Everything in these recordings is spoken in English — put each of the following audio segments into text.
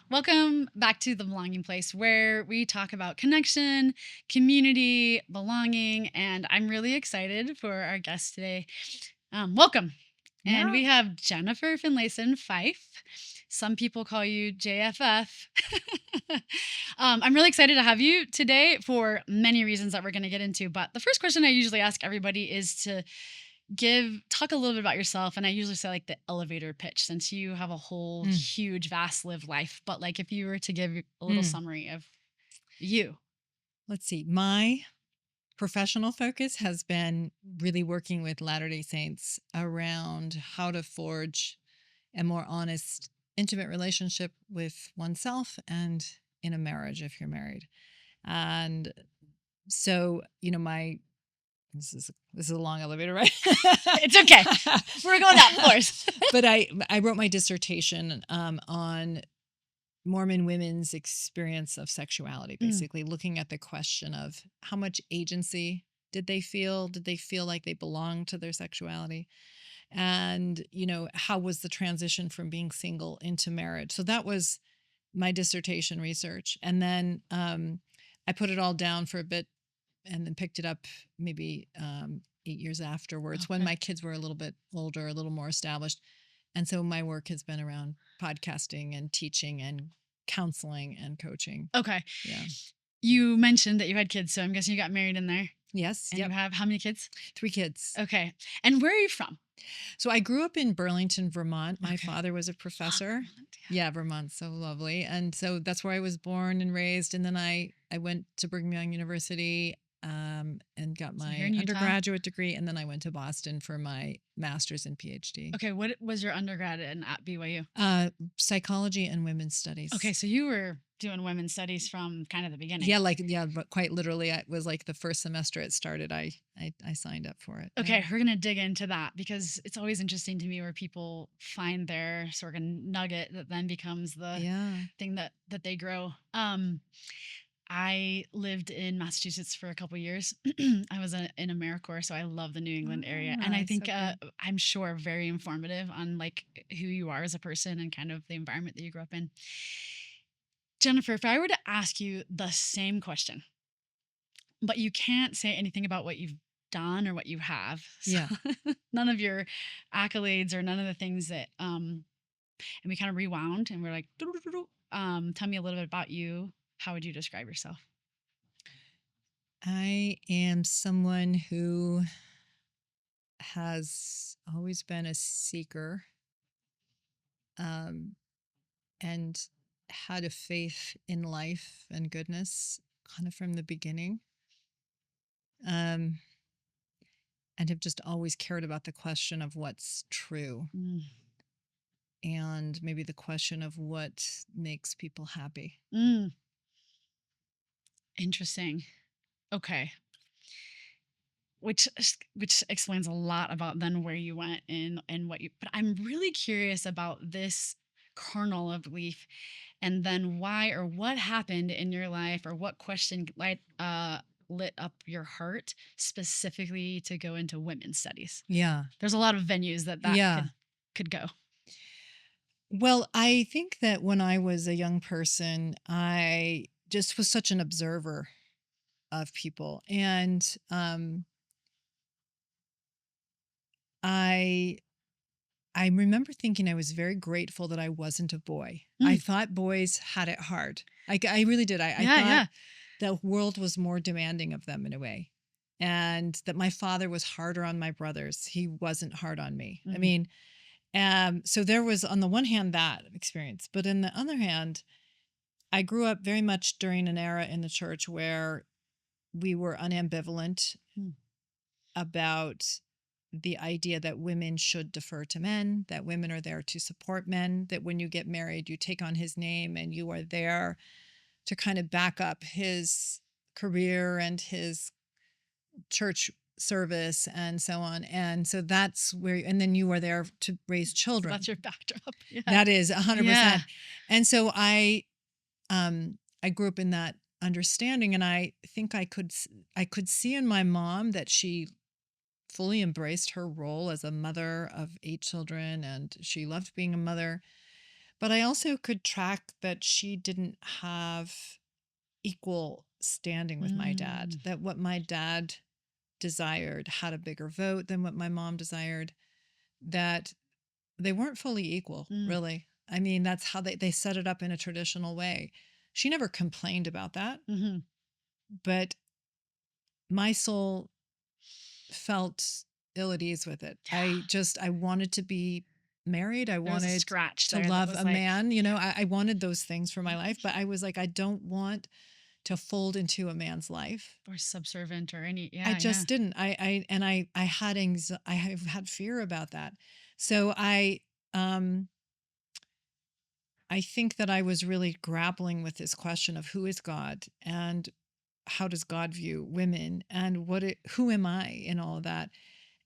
Welcome back to The Belonging Place, where we talk about connection, community, belonging, and I'm really excited for our guest today. Welcome. And Yeah. we have Jennifer Finlayson Fife. Some people call you JFF. I'm really excited to have you today for many reasons that we're going to get into. But the first question I usually ask everybody is to talk a little bit about yourself. And I usually say like the elevator pitch, since you have a whole Mm, huge vast lived life. But like if you were to give a little mm. summary of you. Let's see. My professional focus has been really working with Latter-day Saints around how to forge a more honest, intimate relationship with oneself and in a marriage if you're married. And so, my this is a long elevator, right? It's okay. We're going up floors. But I wrote my dissertation on Mormon women's experience of sexuality, Mm, basically looking at the question of how much agency did they feel? Did they feel like they belonged to their sexuality? And, how was the transition from being single into marriage? So that was my dissertation research. And then I put it all down for a bit and then picked it up maybe 8 years afterwards when okay. my kids were a little bit older, a little more established. And so my work has been around podcasting and teaching and counseling and coaching. Okay. Yeah. You mentioned that you had kids, so I'm guessing you got married in there. Yes. And you Yep. have how many kids? 3 kids. Okay. And where are you from? So I grew up in Burlington, Vermont. My Okay. father was a Ah, professor. Vermont, Yeah, Vermont's so lovely. And so that's where I was born and raised. And then I went to Brigham Young University and got so here my in Utah. undergraduate degree. And then I went to Boston for my master's and PhD. Okay, what was your undergrad in at BYU? Psychology and women's Okay, studies. so you were doing women's studies from kind of the beginning. Yeah, but quite literally, it was like the first semester it started. I signed up for it. Yeah. Okay, we're gonna dig into that because it's always interesting to me where people find their sort of nugget that then becomes the Yeah. thing that they grow. I lived in Massachusetts for a couple years. I was in AmeriCorps, so I love the New England area, and Ah, I it's think so good. I'm sure very informative on like who you are as a person and kind of the environment that you grew up in. Jennifer, if I were to ask you the same question, but you can't say anything about what you've done or what you have, so Yeah. none of your accolades or none of the things that and we kind of rewound and we're like, tell me a little bit about you. How would you describe yourself? I am someone who has always been a seeker um, and had a faith in life and goodness kind of from the beginning. Um, and have just always cared about the question of what's true Mm, and maybe the question of what makes people happy. mm, interesting. Okay. Which explains a lot about then where you went and what you, but I'm really curious about this kernel of belief and then why or what happened in your life or what question lit up your heart specifically to go into women's studies. Yeah. There's a lot of venues that Yeah. could go. Well, I think that when I was a young person, I just was such an observer of people. And I I remember thinking I was very grateful that I wasn't a boy. I Mm, thought boys had it hard. I really did. I yeah, thought yeah. the world was more demanding of them in a way. And that my father was harder on my brothers. He wasn't hard on me. I Mm, mean, so there was on the one hand that experience, but on the other hand, I grew up very much during an era in the church where we were unambivalent mm. about the idea that women should defer to men, that women are there to support men, that when you get married, you take on his name and you are there to kind of back up his career and his church service and so on. And so that's where, and then you are there to raise So that's children. your backdrop. Yeah. That is Yeah. 100%. And so I grew up in that understanding, and I think I could see in my mom that she fully embraced her role as a mother of 8 children, and she loved being a mother. But I also could track that she didn't have equal standing with my dad, Mm, that what my dad desired had a bigger vote than what my mom desired, that they weren't fully equal, mm, really. I mean, that's how they set it up in a traditional way. She never complained about that, mhm. but my soul felt ill at ease with it. I wanted to be married. I There was a wanted scratch to there that love was a like, man. I wanted those things for my life, but I was like, I don't want to fold into a man's life. or subservient or any, I yeah, yeah. just didn't. I had I have had fear about that. So um I think that I was really grappling with this question of who is God and how does God view women and who am I in all of that?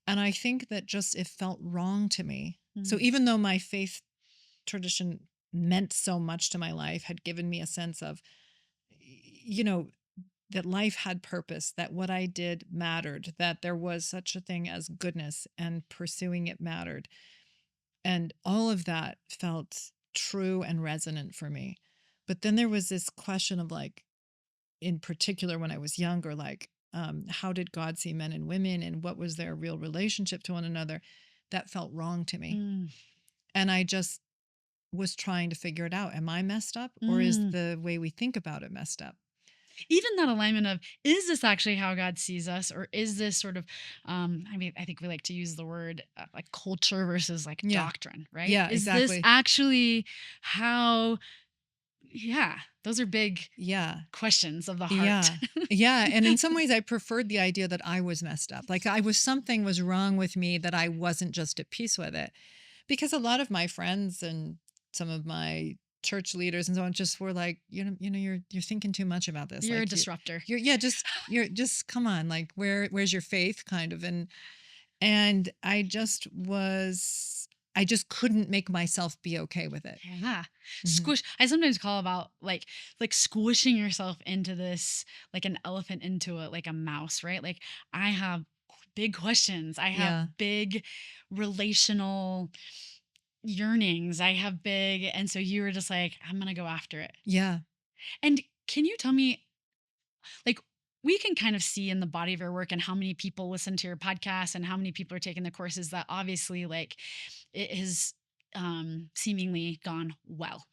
And I think that just it felt wrong to me. So Mm, even though my faith tradition meant so much to my life, had given me a sense of, you know, that life had purpose, that what I did mattered, that there was such a thing as goodness and pursuing it mattered. And all of that felt true and resonant for me. But then there was this question of like, in particular, when I was younger, like, how did God see men and women and what was their real relationship to one another? That felt wrong to me. mm, And I just was trying to figure it out. Am I messed up or is mm. the way we think about it messed up? Even that alignment of, is this actually how God sees us, or is this sort of, I mean, I think we like to use the word like culture versus like Yeah. doctrine, right? Yeah, Is this exactly. actually how? Yeah, those are big Yeah. questions of the heart. Yeah. Yeah. And in some ways, I preferred the idea that I was messed up. Like something was wrong with me, that I wasn't just at peace with it. Because a lot of my friends and some of my church leaders and so on just were like, you're thinking too much about this. You're a Like disruptor. yeah, you're just come on, like where's your faith kind of. And I just couldn't make myself be okay with it. Yeah. Mhm. Squish. I sometimes call about like squishing yourself into this, like an elephant into a like a mouse, right? Like I have big questions. I Yeah. have big relational yearnings. I have big, and so you were just like, I'm gonna go after it. Yeah. And can you tell me, like, we can kind of see in the body of your work and how many people listen to your podcast and how many people are taking the courses that obviously like it has seemingly gone well.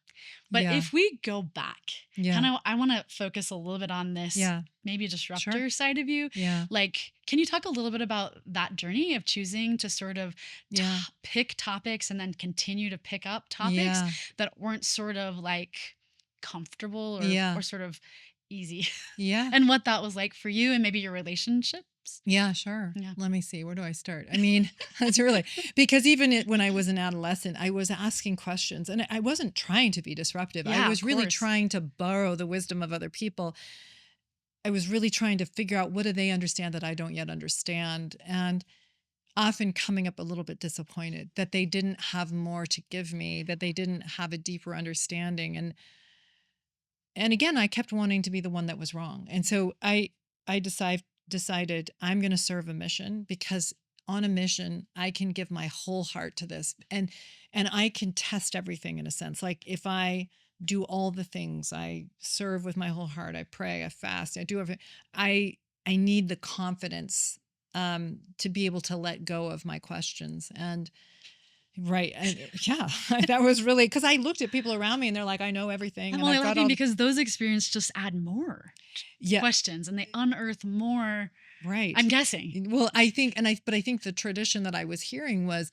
But Yeah. if we go back, kind Yeah. of, I want to focus a little bit on this Yeah. maybe Sure. disruptor side of you. Yeah. Like, can you talk a little bit about that journey of choosing to sort of Yeah. pick topics and then continue to pick up topics Yeah. that weren't sort of like comfortable Yeah. or sort of easy, Yeah. and what that was like for you and maybe your relationships? Yeah, sure. Yeah. Let me see. Where do I start? I mean, it's really because even when I was an adolescent, I was asking questions and I wasn't trying to be disruptive. I Yeah, of was really course. trying to borrow the wisdom of other people. I was really trying to figure out what do they understand that I don't yet understand. And often coming up a little bit disappointed that they didn't have more to give me, that they didn't have a deeper understanding. And again, I kept wanting to be the one that was wrong. And so I decided I'm going to serve a mission because on a mission I can give my whole heart to this and I can test everything in a sense. Like if I do all the things, I serve with my whole heart, I pray, I fast, I do everything. I I need the confidence to be able to let go of my questions and right. And yeah, that was really because I looked at people around me and they're like, I know everything I'm and only I've got laughing all the because those experiences just add more yeah, questions and they unearth more. right. I'm guessing. Well, but I think the tradition that I was hearing was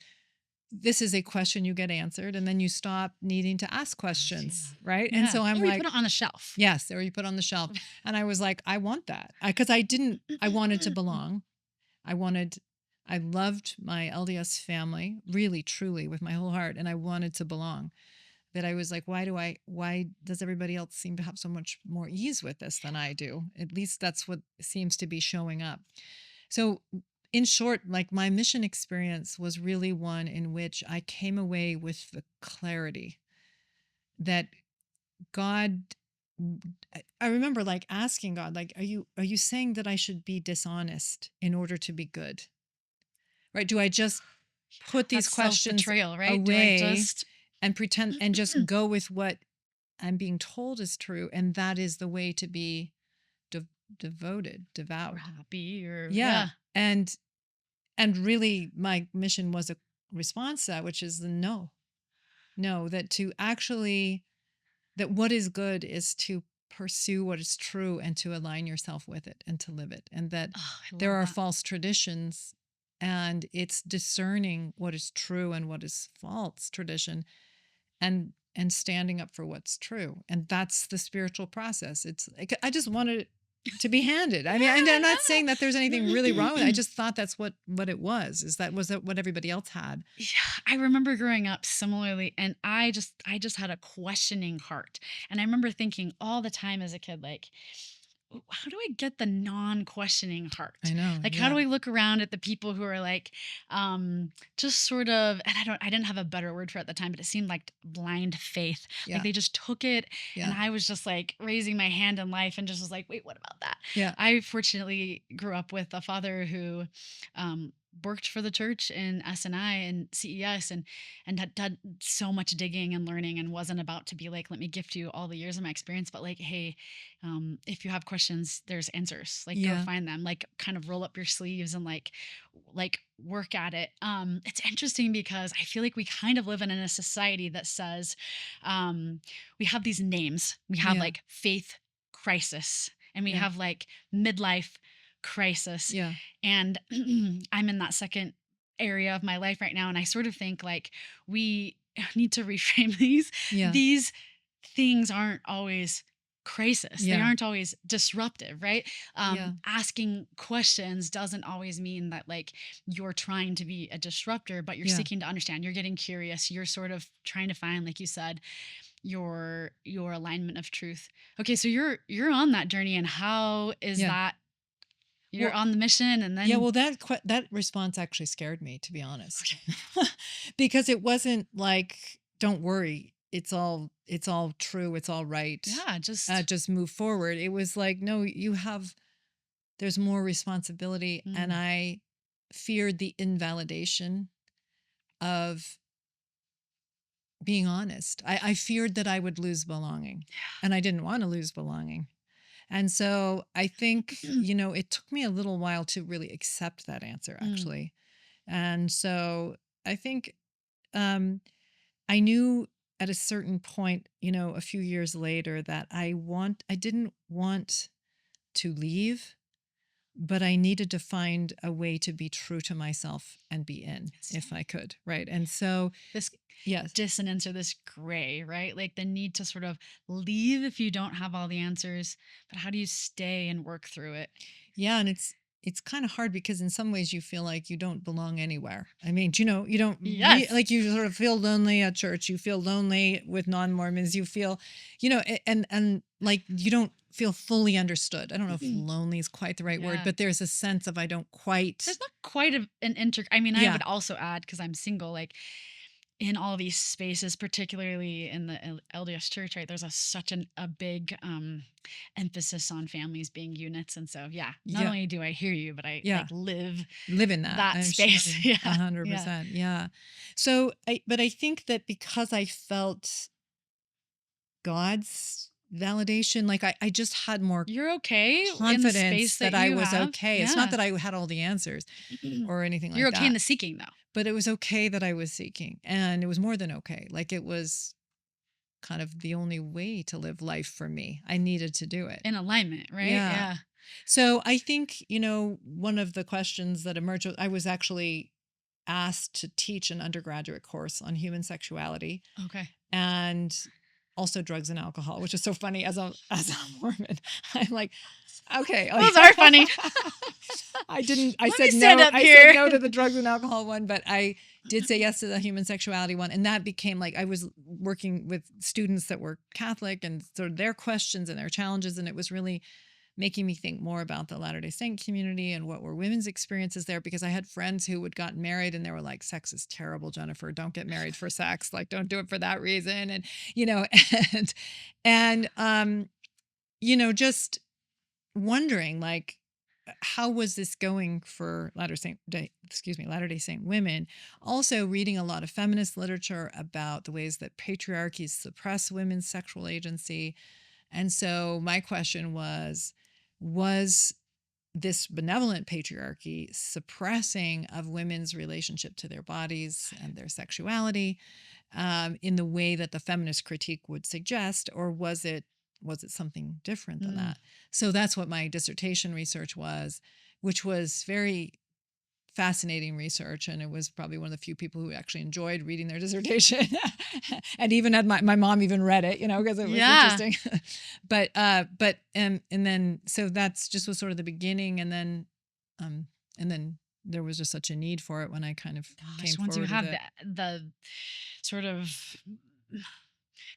this is a question you get answered and then you stop needing to ask Yeah. questions, right? And Yeah. so I'm Or you put like, it on the shelf. yes, or you put on the shelf. And I was like, I want that. Because I wanted to belong. I wanted, I loved my LDS family really, truly with my whole heart. And I wanted to belong. That I was like, why does everybody else seem to have so much more ease with this than I do? At least that's what seems to be showing up. So, in short, like my mission experience was really one in which I came away with the clarity that God I remember like asking God, like, are you saying that I should be dishonest in order to be good? Right? Do I just put these That's questions self-betrayal, right? Do I away just and pretend and just go with what I'm being told is true. And that is the way to be Or devout. happy or Yeah. And really my mission was a response to that, which is the no. No, that to actually, that what is good is to pursue what is true and to align yourself with it and to live it. And that Oh, I there love are that. false traditions and it's discerning what is true and what is false tradition and standing up for what's true. And that's the spiritual process. It's like, I just wanted to be handed. I mean, and I'm not saying that there's anything really wrong with it. I just thought that's what it was. Is that was that what everybody else had? Yeah, I remember growing up similarly, and I just had a questioning heart. And I remember thinking all the time as a kid, like, how do I get the non-questioning I heart? know. Like, how Yeah. do I look around at the people who are like, just sort of, and I didn't have a better word for it at the time, but it seemed like blind faith. Like Yeah. they just took it, and Yeah. I was just like raising my hand in life and just was like, wait, what about that? Yeah. I fortunately grew up with a father who, worked for the church in S&I and CES and had done so much digging and learning and wasn't about to be like, let me gift you all the years of my experience, but like, hey, if you have questions, there's answers. Like, go Yeah. find them. Like, kind of roll up your sleeves and like work at it. It's interesting because I feel like we kind of live in a society that says, we have these names. We have Yeah. like faith crisis, and we Yeah. have like midlife crisis, Yeah. and I'm in that second area of my life right now, and I sort of think like we need to reframe these. Yeah. These things aren't always crisis. They Yeah. aren't always disruptive, right? Yeah. Asking questions doesn't always mean that like you're trying to be a disruptor, but you're Yeah. seeking to understand. You're getting curious. You're sort of trying to find, like you said, your alignment of truth. Okay, so you're on that journey, and how is Yeah. that? You're Well, on the mission, and yeah, then well, that response actually scared me, to be honest, because it wasn't like, "Don't worry, it's all true, it's all right, yeah, just just move forward." It was like, "No, you have there's more responsibility," and mm, I feared the invalidation of being honest. I feared that I would lose belonging, and I didn't want to lose belonging. And so I think, it took me a little while to really accept that answer, mm, actually. And so I think um, I knew at a certain point, a few years later that I didn't want to leave, but I needed to find a way to be true to myself and be in yes. if I could. Right. And so, This yes. dissonance or this gray, right? Like the need to sort of leave if you don't have all the answers, but how do you stay and work through it? Yeah, and it's kind of hard because in some ways you feel like you don't belong anywhere. I mean, you don't Yes. like you sort of feel lonely at church. You feel lonely with non-Mormons. You feel, and like you don't feel fully understood. I don't know if lonely is quite the right word, Yeah. but there's a sense of I don't quite. There's not quite an I mean, I Yeah, would also add, because I'm single, like in all these spaces, particularly in the LDS church, right? There's a big emphasis on families being units, and so yeah, not yeah, only do I hear you, but I yeah. like live Live in that. that I'm sure. space. Yeah, yeah. 100%. Yeah. So but I think that because I felt God's validation, like I just had more You're okay in the confidence space that that I you was have. okay. It's not Yeah. that I had all the answers or anything You're like okay in that, the seeking, though. but it was okay that I was seeking. And it was more than okay. Like it was kind of the only way to live life for me. I needed to do it. In alignment, right? Yeah. Yeah. So I think, one of the questions that emerged, I was actually asked to teach an undergraduate course on human sexuality Okay. and also drugs and alcohol, which is so funny as a Mormon. I'm like, okay. Those are funny. I Let me said stand no. up I said here. no to the drugs and alcohol one, but I did say yes to the human sexuality one. And that became like, I was working with students that were Catholic and sort of their questions and their challenges. And it was really making me think more about the Latter-day Saint community and what were women's experiences there, because I had friends who had gotten married and they were like, sex is terrible, Jennifer. Don't get married for sex. Like, don't do it for that reason. And, and, and, just wondering like, how was this going for Latter-day Saint women? Also reading a lot of feminist literature about the ways that patriarchies suppress women's sexual agency. And so my question was this benevolent patriarchy suppressing of women's relationship to their bodies and their sexuality in the way that the feminist critique would suggest, or was it something different than Mm. that? So that's what my dissertation research was, which was very fascinating research, and it was probably one of the few people who actually enjoyed reading their dissertation and even had my mom even read it, because it was Yeah. interesting. And then so that's just was sort of the beginning, um and then there was just such a need for it when I kind of came Gosh, once you forward with have it. the sort of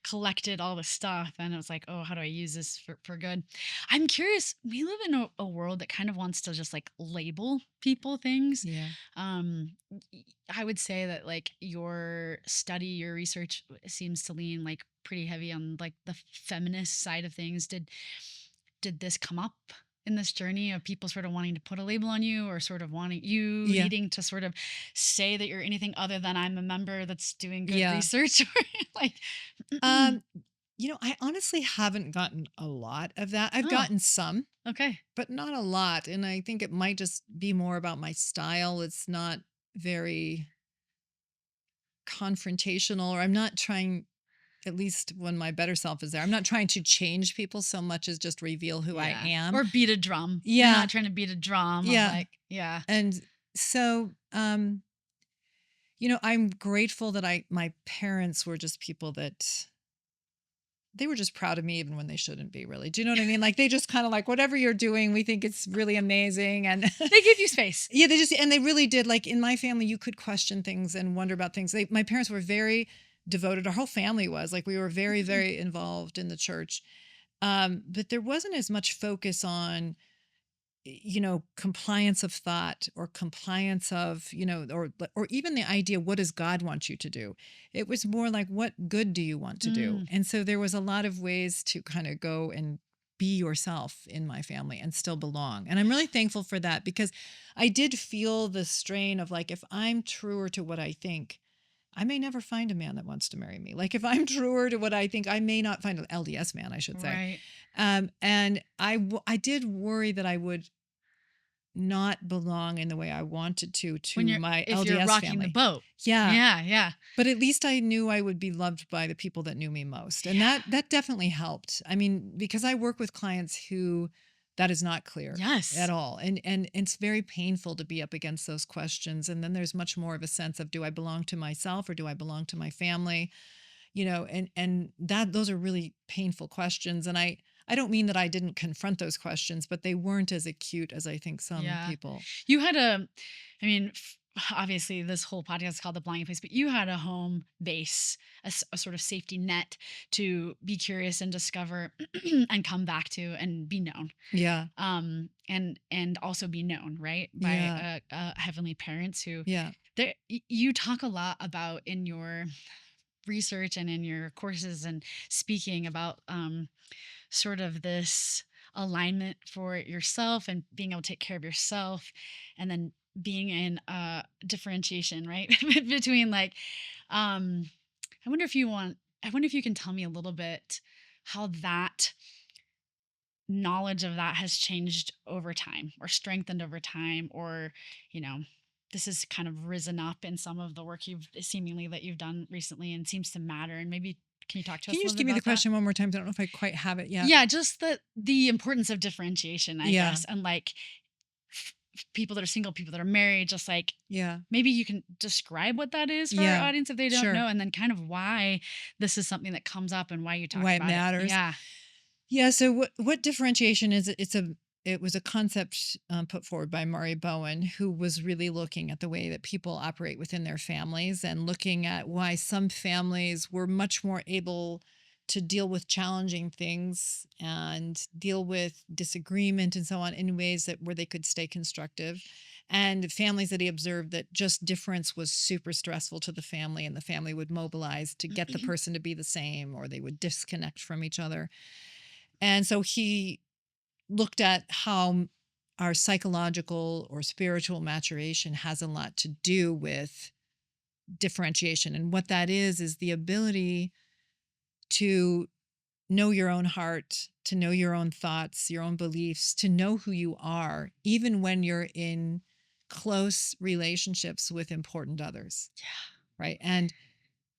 collected all the stuff and it was like, oh, how do I use this for good? I'm curious, we live in a world that kind of wants to just like label people things. Yeah. I would say that like your research seems to lean like pretty heavy on like the feminist side of things. Did this come up in this journey of people sort of wanting to put a label on you, or sort of wanting you Yeah. needing to sort of say that you're anything other than I'm a member that's doing good Yeah. research? Or like Um, I honestly haven't gotten a lot of that. I've oh, gotten some, okay. but not a lot. And I think it might just be more about my style. It's not very confrontational, or I'm not trying, at least when my better self is there, I'm not trying to change people so much as just reveal who I Yeah. am. Or beat a drum. You're Yeah. not trying to beat a drum of Yeah. like, yeah. And so, I'm grateful that my parents were just people that they were just proud of me even when they shouldn't be, really. Do you know what I mean? Like they just kind of like, whatever you're doing, we think it's really amazing. And They give you space. yeah, and they really did. Like in my family, you could question things and wonder about things. My parents were very devoted. Our whole family was like, we were very, very involved in the church. But there wasn't as much focus on compliance of thought, or compliance of, or even the idea, what does God want you to do? It was more like, what good do you want to do? Mm, And so there was a lot of ways to kind of go and be yourself in my family and still belong. And I'm really thankful for that, because I did feel the strain of like, if I'm truer to what I think, I may never find a man that wants to marry me. Like if I'm truer to what I think, I may not find an LDS man, I should say. right. And I did worry that I would not belong in the way I wanted When to you're my if you're LDS rocking the family. boat. Yeah. Yeah, yeah. But at least I knew I would be loved by the people that knew me most. And Yeah. that definitely helped. I mean, because I work with clients who that is not clear at Yes. all. And it's very painful to be up against those questions. And then there's much more of a sense of, do I belong to myself or do I belong to my family? And that those are really painful questions. And I don't mean that I didn't confront those questions, but they weren't as acute as I think some Yeah. people. You had I mean, obviously this whole podcast is called The Blind Place, but you had a home base, a sort of safety net to be curious and discover and come back to and be known. Yeah. And also be known, right? By Yeah. heavenly parents who Yeah. you talk a lot about in your research and in your courses and speaking about sort of this alignment for yourself and being able to take care of yourself, and then being in differentiation, right? Between like um I wonder if you want I wonder if you can tell me a little bit how that knowledge of that has changed over time or strengthened over time, or you know this has kind of risen up in some of the work you've seemingly that you've done recently and seems to matter. And maybe can you talk to Can us you a just little bit give me the about that? question one more time? I don't know if I quite have it yet. Yeah, just the importance of differentiation, I Yeah. guess, and like people that are single, people that are married, just like Yeah. maybe you can describe what that is for our Yeah. audience if they don't Sure. know, and then kind of why this is something that comes up and why you talk Why it about it. matters. Yeah. Yeah. So what differentiation is? It was a concept put forward by Murray Bowen, who was really looking at the way that people operate within their families and looking at why some families were much more able to deal with challenging things and deal with disagreement and so on in ways that where they could stay constructive, and families that he observed that just difference was super stressful to the family, and the family would mobilize to get the person to be the same, or they would disconnect from each other. And so he looked at how our psychological or spiritual maturation has a lot to do with differentiation. And what that is the ability to know your own heart, to know your own thoughts, your own beliefs, to know who you are, even when you're in close relationships with important others. Yeah. Right. And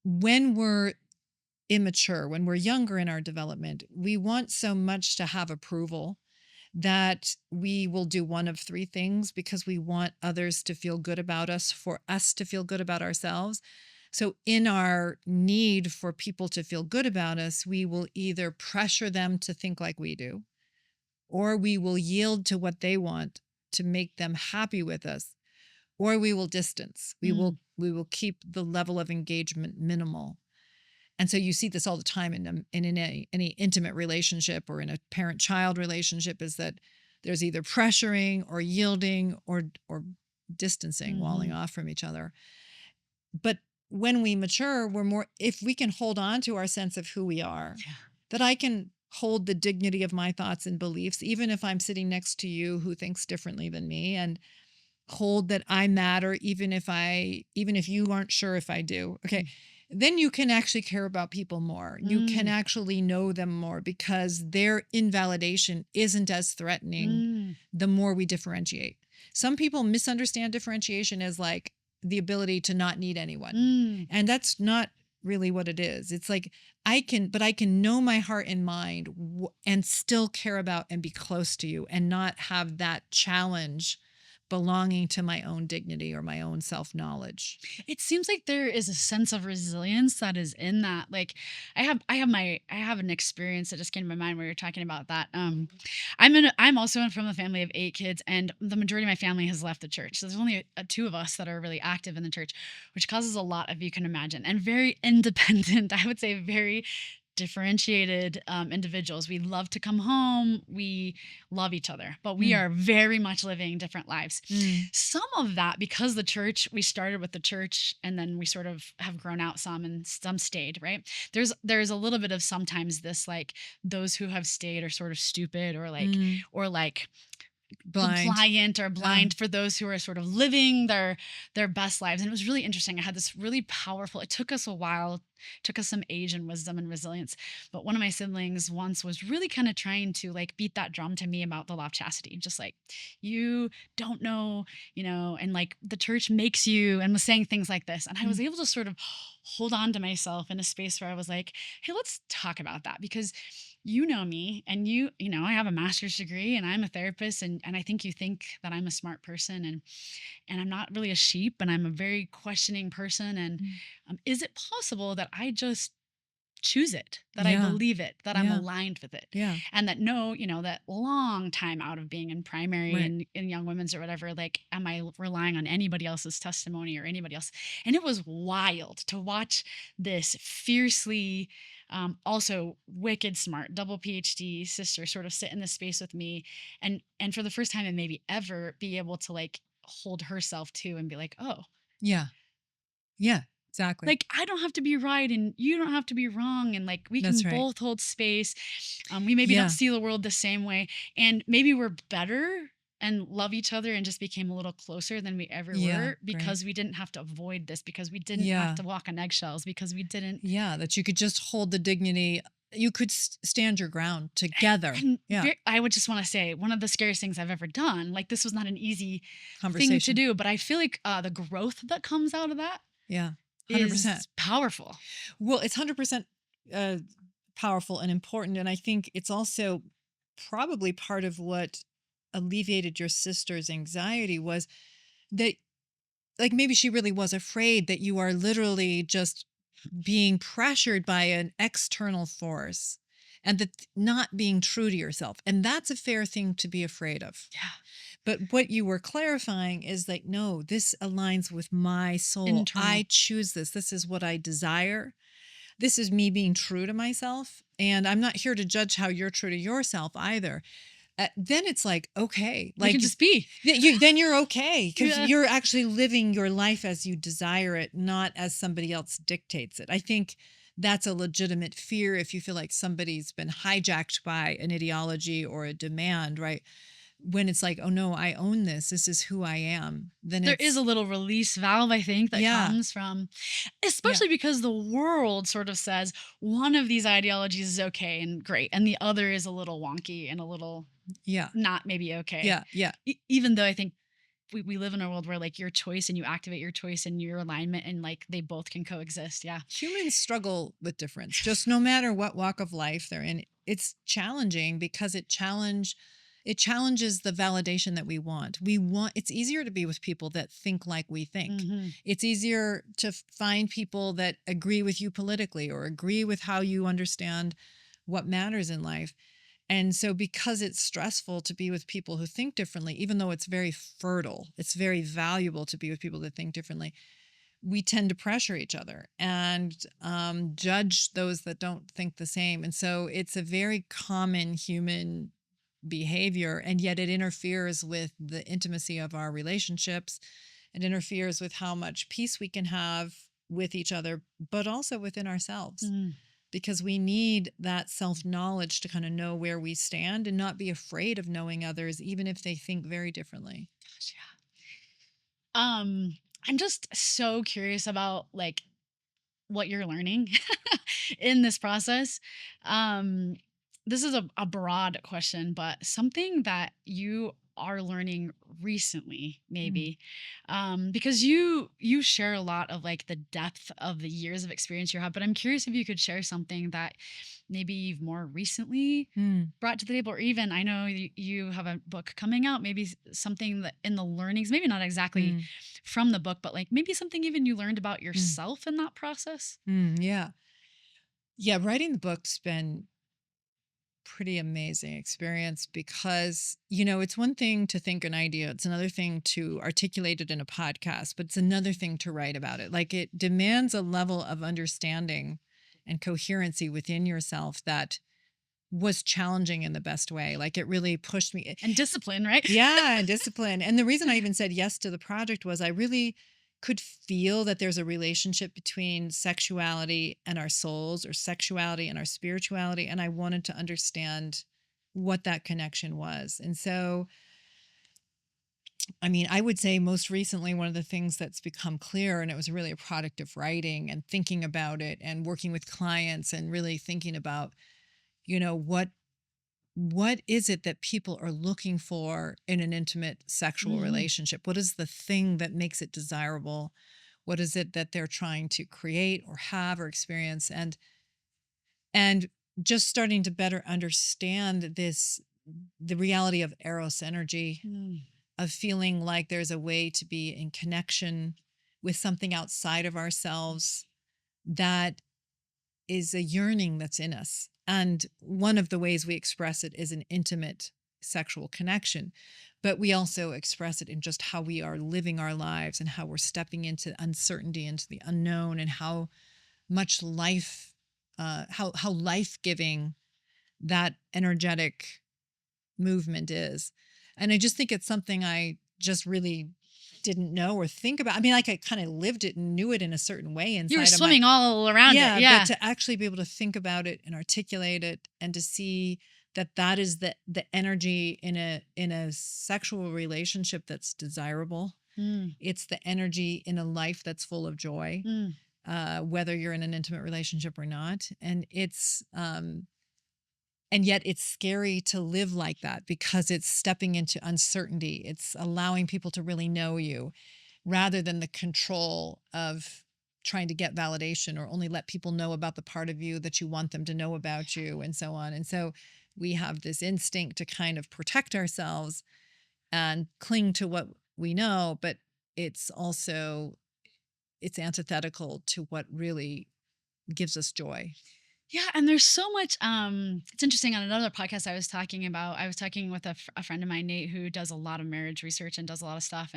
when we're immature, when we're younger in our development, we want so much to have approval that we will do one of three things because we want others to feel good about us, for us to feel good about ourselves. So in our need for people to feel good about us, we will either pressure them to think like we do, or we will yield to what they want to make them happy with us, or we will distance. We will keep the level of engagement minimal. And so you see this all the time in any intimate relationship or in a parent-child relationship, is that there's either pressuring or yielding or distancing, walling off from each other. But when we mature, we're more, if we can hold on to our sense of who we are, that I can hold the dignity of my thoughts and beliefs, even if I'm sitting next to you who thinks differently than me, and hold that I matter, even if you aren't sure if I do. Okay. Then you can actually care about people more. You can actually know them more because their invalidation isn't as threatening the more we differentiate. Some people misunderstand differentiation as like the ability to not need anyone. And that's not really what it is. It's like I can know my heart and mind and still care about and be close to you and not have that challenge belonging to my own dignity or my own self-knowledge. It seems like there is a sense of resilience that is in that. Like I have an experience that just came to my mind where you're talking about that. I'm also from a family of 8 kids, and the majority of my family has left the church. So there's only 2 of us that are really active in the church, which causes a lot of, you can imagine, and very independent. I would say very differentiated individuals. We love to come home. We love each other, but we are very much living different lives. Some of that, because the church, we started with the church and then we sort of have grown out some and some stayed, right? There's a little bit of sometimes this, like, those who have stayed are sort of stupid or like blind for those who are sort of living their best lives. And it was really interesting. I had this really powerful, it took us a while, took us some age and wisdom and resilience. But one of my siblings once was really kind of trying to like beat that drum to me about the law of chastity. Just like, you don't know, and like the church makes you, and was saying things like this. And I was able to sort of hold on to myself in a space where I was like, hey, let's talk about that, because you know me, and I have a master's degree and I'm a therapist, and I think you think that I'm a smart person, and I'm not really a sheep, and I'm a very questioning person. And is it possible that I just choose it, that I believe it, that I'm aligned with it, and that that long time out of being in primary and in young women's or whatever, like, am I relying on anybody else's testimony or anybody else? And it was wild to watch this fiercely, also wicked smart, double PhD sister sort of sit in this space with me, and for the first time and maybe ever be able to like hold herself too and be like, oh, yeah, exactly. like, I don't have to be right and you don't have to be wrong. And like, we can both hold space. We maybe don't see the world the same way. And maybe we're better and love each other and just became a little closer than we ever were, because we didn't have to avoid this, because we didn't have to walk on eggshells, because we didn't. Yeah, that you could just hold the dignity. You could stand your ground together. I would just want to say, one of the scariest things I've ever done, like, this was not an easy conversation thing to do, but I feel like the growth that comes out of that 100%. is powerful. Well, it's 100% powerful and important. And I think it's also probably part of what alleviated your sister's anxiety was that, like, maybe she really was afraid that you are literally just being pressured by an external force and that not being true to yourself. And that's a fair thing to be afraid of. Yeah. But what you were clarifying is like, no, this aligns with my soul. Internal. I choose this. This is what I desire. This is me being true to myself. And I'm not here to judge how you're true to yourself either. Then it's like, okay. Like, you can just be. Then you're okay, because you're actually living your life as you desire it, not as somebody else dictates it. I think that's a legitimate fear if you feel like somebody's been hijacked by an ideology or a demand, right? when it's like, oh no, I own this. This is who I am. Then There is a it's, little release valve, I think, that yeah, comes from, yeah, especially because the world sort of says one of these ideologies is okay and great, and the other is a little wonky and a little yeah, not maybe okay. yeah, yeah. Even though I think we live in a world where like your choice and you activate your choice and your alignment and like they both can coexist. Yeah. Humans struggle with difference, just no matter what walk of life they're in. It's challenging because it challenges the validation that we want. It's easier to be with people that think like we think. Hmm. It's easier to find people that agree with you politically or agree with how you understand what matters in life. And so, because it's stressful to be with people who think differently, even though it's very fertile, it's very valuable to be with people that think differently, we tend to pressure each other and judge those that don't think the same. And so, it's a very common human behavior, and yet it interferes with the intimacy of our relationships. It interferes with how much peace we can have with each other, but also within ourselves, Mm. because we need that self knowledge to kind of know where we stand and not be afraid of knowing others, even if they think very differently. Gosh, yeah. I'm just so curious about like what you're learning in this process. Um, this is a broad question, but something that you are learning recently, Mm, maybe, because you share a lot of like the depth of the years of experience you have. But I'm curious if you could share something that maybe you've more recently mm, brought to the table, or even I know you have a book coming out, maybe something that in the learnings, maybe not exactly mm, from the book, but like maybe something even you learned about mm, yourself in that process. yeah. Yeah. Writing the book's been pretty amazing experience because, it's one thing to think an idea, it's another thing to articulate it in a podcast, but it's another thing to write about it. Like, it demands a level of understanding and coherency within yourself that was challenging in the best way. Like, it really pushed me. And discipline, right? Yeah, and discipline. And the reason I even said yes to the project was I really could feel that there's a relationship between sexuality and our souls, or sexuality and our spirituality. And I wanted to understand what that connection was. And so, I mean, I would say most recently, one of the things that's become clear, and it was really a product of writing and thinking about it and working with clients and really thinking about, what is it that people are looking for in an intimate sexual Hmm. relationship? What is the thing that makes it desirable? What is it that they're trying to create or have or experience? And just starting to better understand the reality of eros energy, Mm. of feeling like there's a way to be in connection with something outside of ourselves that is a yearning that's in us. And one of the ways we express it is an intimate sexual connection. But we also express it in just how we are living our lives and how we're stepping into uncertainty, into the unknown, and how much life, how life giving that energetic movement is. And I just think it's something I just really didn't know or think about. I mean, like, I kind of lived it and knew it in a certain way You were inside of my. swimming all around it. Yeah, but Yeah. to actually be able to think about it and articulate it, and to see that that is the energy in a sexual relationship that's desirable. Mm. It's the energy in a life that's full of joy, Mm. whether you're in an intimate relationship or not. And yet it's scary to live like that because it's stepping into uncertainty. It's allowing people to really know you rather than the control of trying to get validation or only let people know about the part of you that you want them to know about you, and so on. And so we have this instinct to kind of protect ourselves and cling to what we know, but it's antithetical to what really gives us joy. Yeah, and there's so much it's interesting. On another podcast I was talking with a friend of mine, Nate, who does a lot of marriage research and does a lot of stuff,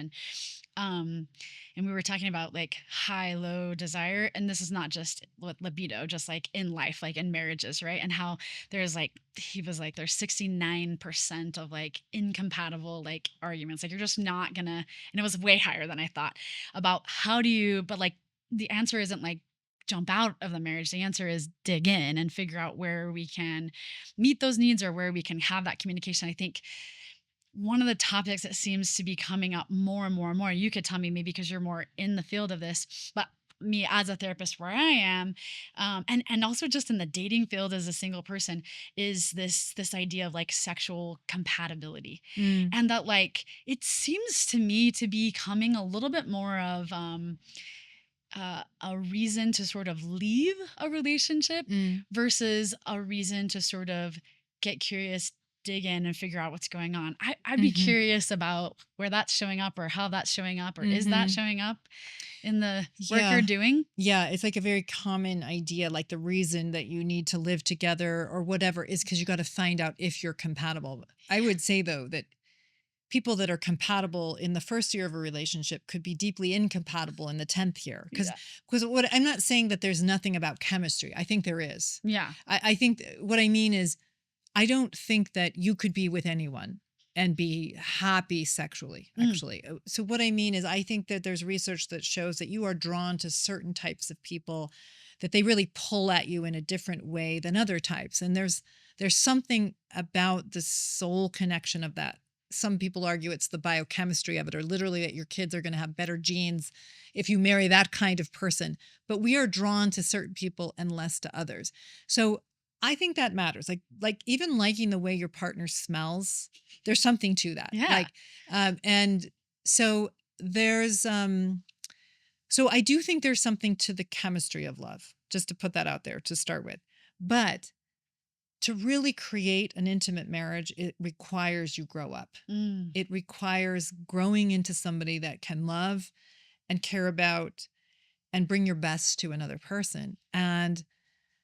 um and we were talking about like high low desire, and this is not just with libido, just like in life, like in marriages, right? And how there's like he was like there's 69% of like incompatible like arguments, like you're just not gonna, and it was way higher than I thought, about how do you, but like the answer isn't like jump out of the marriage. The answer is dig in and figure out where we can meet those needs or where we can have that communication. I think one of the topics that seems to be coming up more and more and more, you could tell me maybe because you're more in the field of this, but me as a therapist where I am, and also just in the dating field as a single person, is this idea of like sexual compatibility, Mm, and that like it seems to me to be coming a little bit more of a reason to sort of leave a relationship mm, versus a reason to sort of get curious, dig in, and figure out what's going on. I'd be mhm, curious about where that's showing up or how that's showing up or is that mhm. showing up in the work you're Yeah. doing? Yeah, it's like a very common idea, like the reason that you need to live together or whatever is because you got to find out if you're compatible. I would say though that people that are compatible in the first year of a relationship could be deeply incompatible in the 10th year. Because Yeah. what I'm not saying that there's nothing about chemistry. I think there is. Yeah. I think what I mean is I don't think that you could be with anyone and be happy sexually, Mm, actually. So, what I mean is, I think that there's research that shows that you are drawn to certain types of people, that they really pull at you in a different way than other types. And there's something about the soul connection of that. Some people argue it's the biochemistry of it, or literally that your kids are going to have better genes if you marry that kind of person. But we are drawn to certain people and less to others. So I think that matters. Like even liking the way your partner smells, there's something to that. yeah. And so there's so I do think there's something to the chemistry of love, just to put that out there to start with. But to really create an intimate marriage, it requires you grow up. Mm. It requires growing into somebody that can love and care about and bring your best to another person. And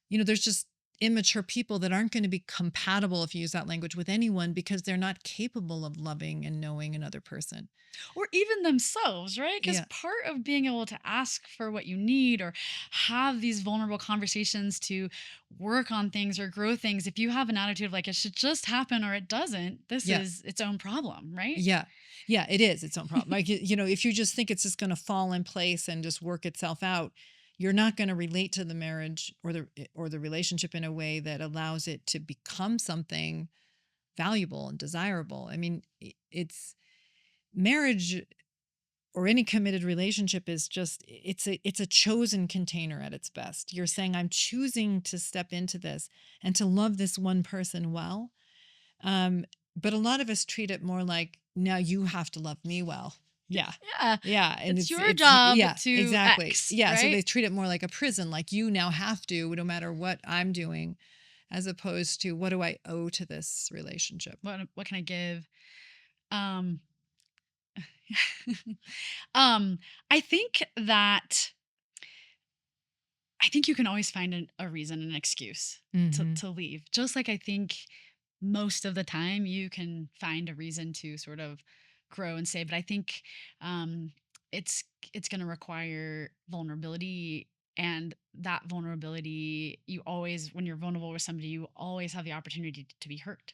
there's just immature people that aren't going to be compatible, if you use that language, with anyone because they're not capable of loving and knowing another person. Or even themselves, right? Because Yeah. part of being able to ask for what you need or have these vulnerable conversations to work on things or grow things, if you have an attitude of like it should just happen or it doesn't, this Yeah. is its own problem, right? Yeah. Yeah. It is its own problem. Like, if you just think it's just going to fall in place and just work itself out, you're not going to relate to the marriage or the relationship in a way that allows it to become something valuable and desirable. I mean, it's marriage or any committed relationship is just it's a chosen container at its best. You're saying I'm choosing to step into this and to love this one person well. Um, but a lot of us treat it more like now you have to love me well. Yeah. Yeah. Yeah, and It's it's your it's job yeah, to exactly. X, Yeah, so right? they treat it more like a prison, like you now have to no matter what I'm doing, as opposed to what do I owe to this relationship? What can I give? Um I think that I think you can always find a reason, an excuse Mhm. to leave. Just like I think most of the time you can find a reason to sort of grow and stay. But I think um, it's it's going to require vulnerability, and that vulnerability, you always, when you're vulnerable with somebody, you always have the opportunity to be hurt.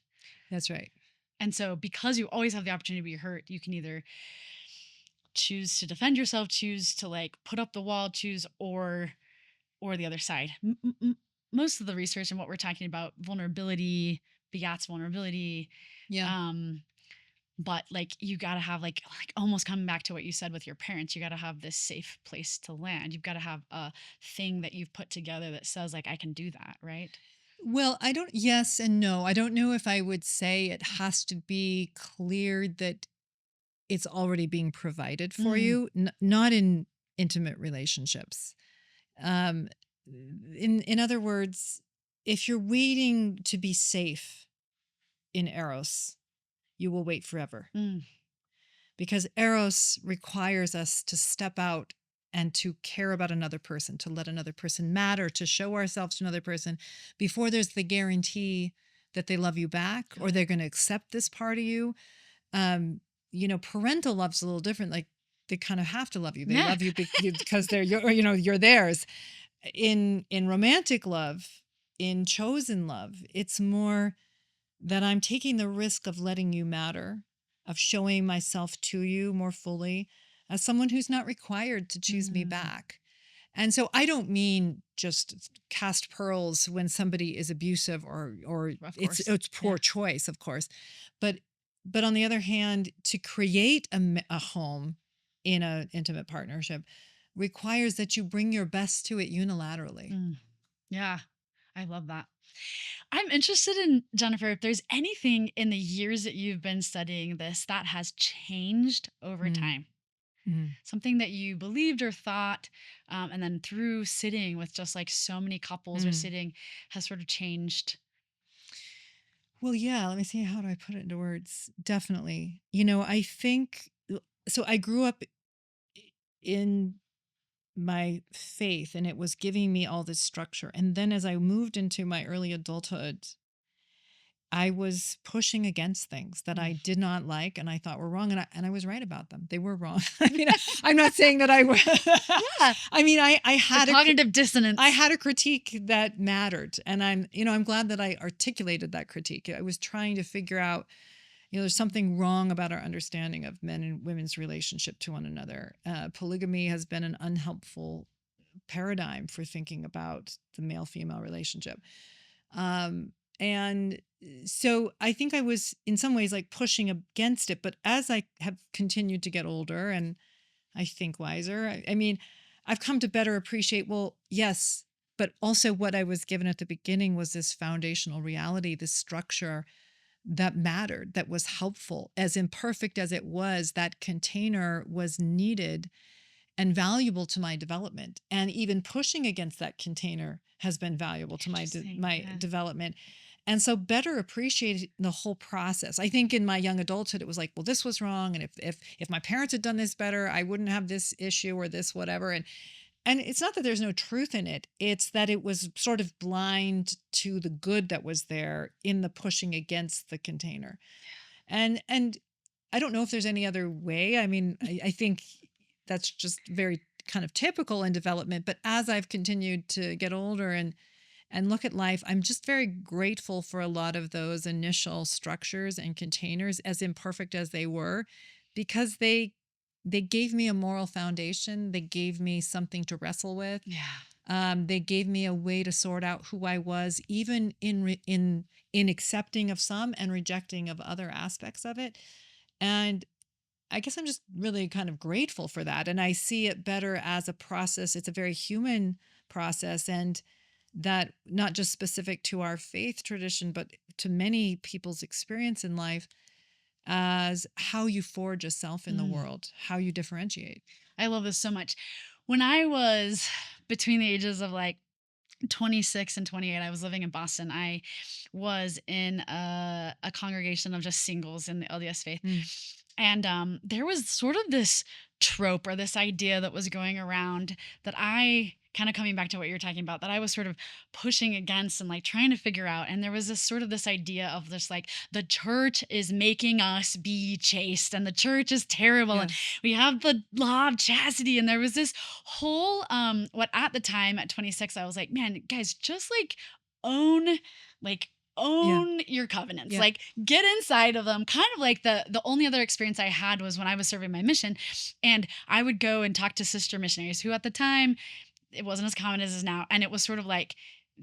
That's right. And so, because you always have the opportunity to be hurt, you can either choose to defend yourself, choose to like put up the wall, choose or the other side. Most of the research and what we're talking about, vulnerability begats vulnerability. Yeah. Um, but like you gotta have like almost coming back to what you said with your parents, you gotta have this safe place to land. You've got to have a thing that you've put together that says like I can do that, right? Well, I don't, yes and no. I don't know if I would say it has to be clear that it's already being provided for Mm, you, not in intimate relationships. Um, in other words, if you're waiting to be safe in Eros, you will wait forever mm, because Eros requires us to step out and to care about another person, to let another person matter, to show ourselves to another person before there's the guarantee that they love you back or got it. they're going to accept this part of you. Um, parental love's a little different. Like they kind of have to love you. They Yeah. love you because they're your, you're theirs. In romantic love, in chosen love, it's more that I'm taking the risk of letting you matter, of showing myself to you more fully as someone who's not required to choose me Mm, back. And so I don't mean just cast pearls when somebody is abusive or of it's course. it's Yeah. poor choice, of course. But But on the other hand, to create a home in an intimate partnership requires that you bring your best to it unilaterally. Mm. Yeah, I love that. I'm interested in, Jennifer, if there's anything in the years that you've been studying this that has changed over Mm, time. mm, Something that you believed or thought, and then through sitting with just like so many couples or mm. sitting has sort of changed. Well, yeah, let me see. How do I put it into words? Definitely. I think so. I grew up in my faith and it was giving me all this structure. And then as I moved into my early adulthood, I was pushing against things that I Mm. did not like and I thought were wrong. And I was right about them. They were wrong. I mean, I'm not saying that I was. Yeah, I mean, I the had cognitive I dissonance. had a critique that mattered. And I'm glad that I articulated that critique. I was trying to figure out, there's something wrong about our understanding of men and women's relationship to one another. Polygamy has been an unhelpful paradigm for thinking about the male female relationship. And so I think I was in some ways like pushing against it. But as I have continued to get older and I think wiser, I mean, I've come to better appreciate, well, yes, but also what I was given at the beginning was this foundational reality, this structure that mattered, that was helpful. As imperfect as it was, that container was needed and valuable to my development. And even pushing against that container has been valuable to Interesting. my Yeah. development. And so better appreciate the whole process. I think in my young adulthood, it was like, well, this was wrong. And if my parents had done this better, I wouldn't have this issue or this whatever. And it's not that there's no truth in it. It's that it was sort of blind to the good that was there in the pushing against the container. And I don't know if there's any other way. I mean, I think that's just very kind of typical in development. But as I've continued to get older and look at life, I'm just very grateful for a lot of those initial structures and containers, as imperfect as they were, because they gave me a moral foundation. They gave me something to wrestle with. Yeah. They gave me a way to sort out who I was, even in accepting of some and rejecting of other aspects of it. And I guess I'm just really kind of grateful for that. And I see it better as a process. It's a very human process, and that not just specific to our faith tradition, but to many people's experience in life as how you forge a self in the Mm. world, how you differentiate. I love this so much. When I was between the ages of like 26 and 28, I was living in Boston. I was in a congregation of just singles in the LDS faith. Mm, And there was sort of this trope or this idea that was going around that I kind of coming back to what you're talking about that I was sort of pushing against and like trying to figure out. And there was this sort of this idea of this like the church is making us be chaste and the church is terrible and yes. we have the law of chastity. And there was this whole what at the time at 26 I was like, man, guys, just own like Yeah. own your covenants, Yeah. like get inside of them. Kind of like the only other experience I had was when I was serving my mission, and I would go and talk to sister missionaries who at the time it wasn't as common as it is now, and it was sort of like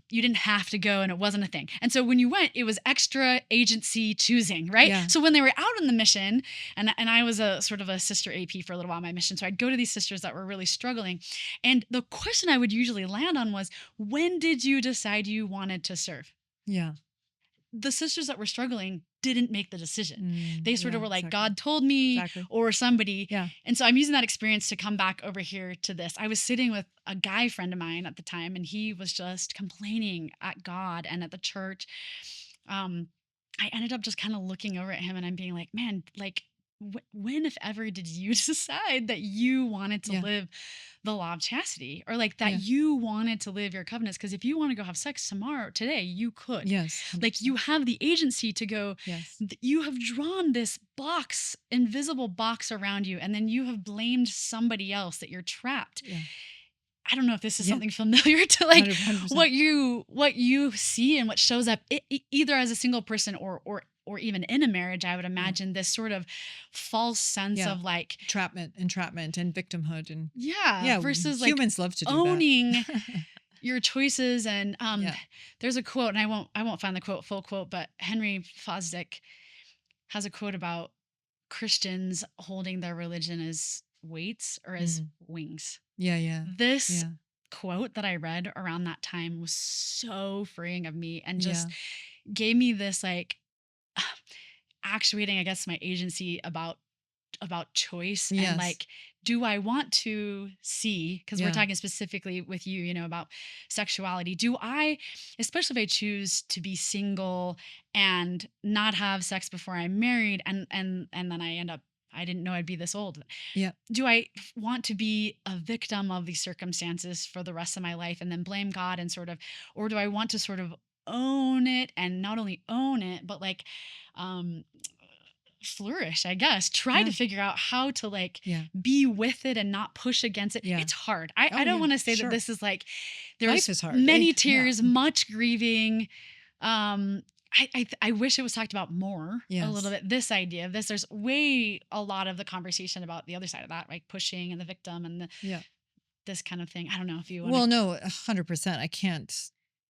you didn't have to go and it wasn't a thing. And so when you went, it was extra agency choosing, right? Yeah. So when they were out on the mission, and I was a sort of a sister AP for a little while on my mission. So I'd go to these sisters that were really struggling. And the question I would usually land on was, when did you decide you wanted to serve? Yeah. The sisters that were struggling didn't make the decision. They sort of Yeah. were like, Exactly. God told me, Exactly. or somebody. Yeah. And so I'm using that experience to come back over here to this. I was sitting with a guy friend of mine at the time, and he was just complaining at God and at the church. Um, I ended up just kind of looking over at him and I'm being like, man, like, when, if ever, did you decide that you wanted to Yeah. live the law of chastity or like that Yeah. you wanted to live your covenants? Because if you want to go have sex tomorrow, today, you could. Yes. Like you 100%. have the agency to go, Yes. you have drawn this box, invisible box around you, and then you have blamed somebody else that you're trapped. Yeah. I don't know if this is Yeah. something familiar to like 100%. what you see and what shows up either as a single person or even in a marriage. I would Yeah. imagine this sort of false sense Yeah. of like, Entrapment, and victimhood, and yeah, versus like humans love to do owning that. your choices. And Yeah. there's a quote, and I won't find the full quote, but Henry Fosdick has a quote about Christians holding their religion as weights or as Mm. wings. Yeah, yeah. This Yeah. quote that I read around that time was so freeing of me and just Yeah. gave me this like actuating, I guess, my agency about choice and Yes. like, do I want to see, because we're Yeah. talking specifically with you, about sexuality, do I, especially if I choose to be single and not have sex before I'm married, and then I didn't know I'd be this old, Yeah. do I want to be a victim of these circumstances for the rest of my life and then blame God and sort of, or do I want to sort of own it, and not only own it, but like, um, flourish, I guess, try to Yeah. figure out how to like Yeah. be with it and not push against it. Yeah. It's hard. I Oh, don't yeah. want to say that Sure. this is like Life there's is hard. many Yeah. tears, much grieving. Um, I wish it was talked about more a little Yes. bit. This idea of this, there's way a lot of the conversation about the other side of that, like pushing and the victim and Yeah. this kind of thing. I don't know if you want to. Well, no, 100%. I can't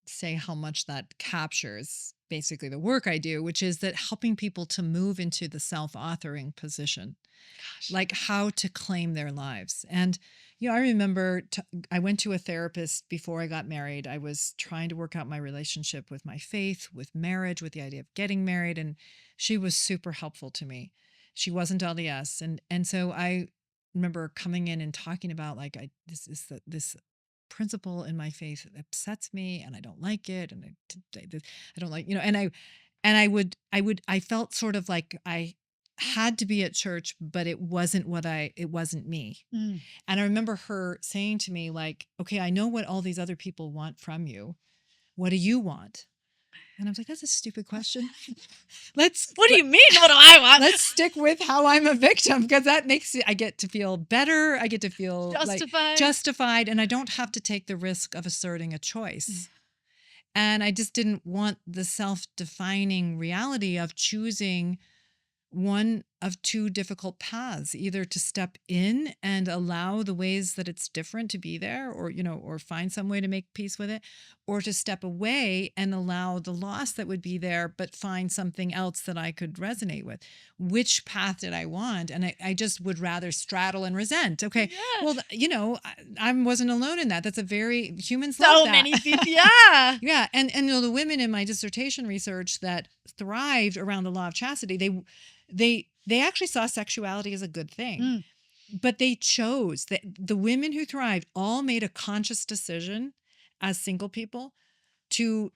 say how much that captures basically the work I do, which is that helping people to move into the self-authoring position, Gosh. like how to claim their lives. And, I remember I went to a therapist before I got married. I was trying to work out my relationship with my faith, with marriage, with the idea of getting married. And she was super helpful to me. She wasn't LDS. And so I remember coming in and talking about like, this principle in my faith upsets me and I don't like it. And I don't like, I felt sort of like I had to be at church, but it wasn't it wasn't me. Mm. And I remember her saying to me like, okay, I know what all these other people want from you. What do you want? And I was like, that's a stupid question. What do you mean? What do I want? Let's stick with how I'm a victim, because that makes I get to feel better. I get to feel justified, and I don't have to take the risk of asserting a choice. And I just didn't want the self-defining reality of choosing one of two difficult paths, either to step in and allow the ways that it's different to be there, or find some way to make peace with it, or to step away and allow the loss that would be there, but find something else that I could resonate with. Which path did I want? And I just would rather straddle and resent. Okay. Yeah. Well, I wasn't alone in that. That's a very, humans So love that. many people. Yeah. Yeah. And the women in my dissertation research that thrived around the law of chastity, they actually saw sexuality as a good thing, but they chose that the women who thrived all made a conscious decision as single people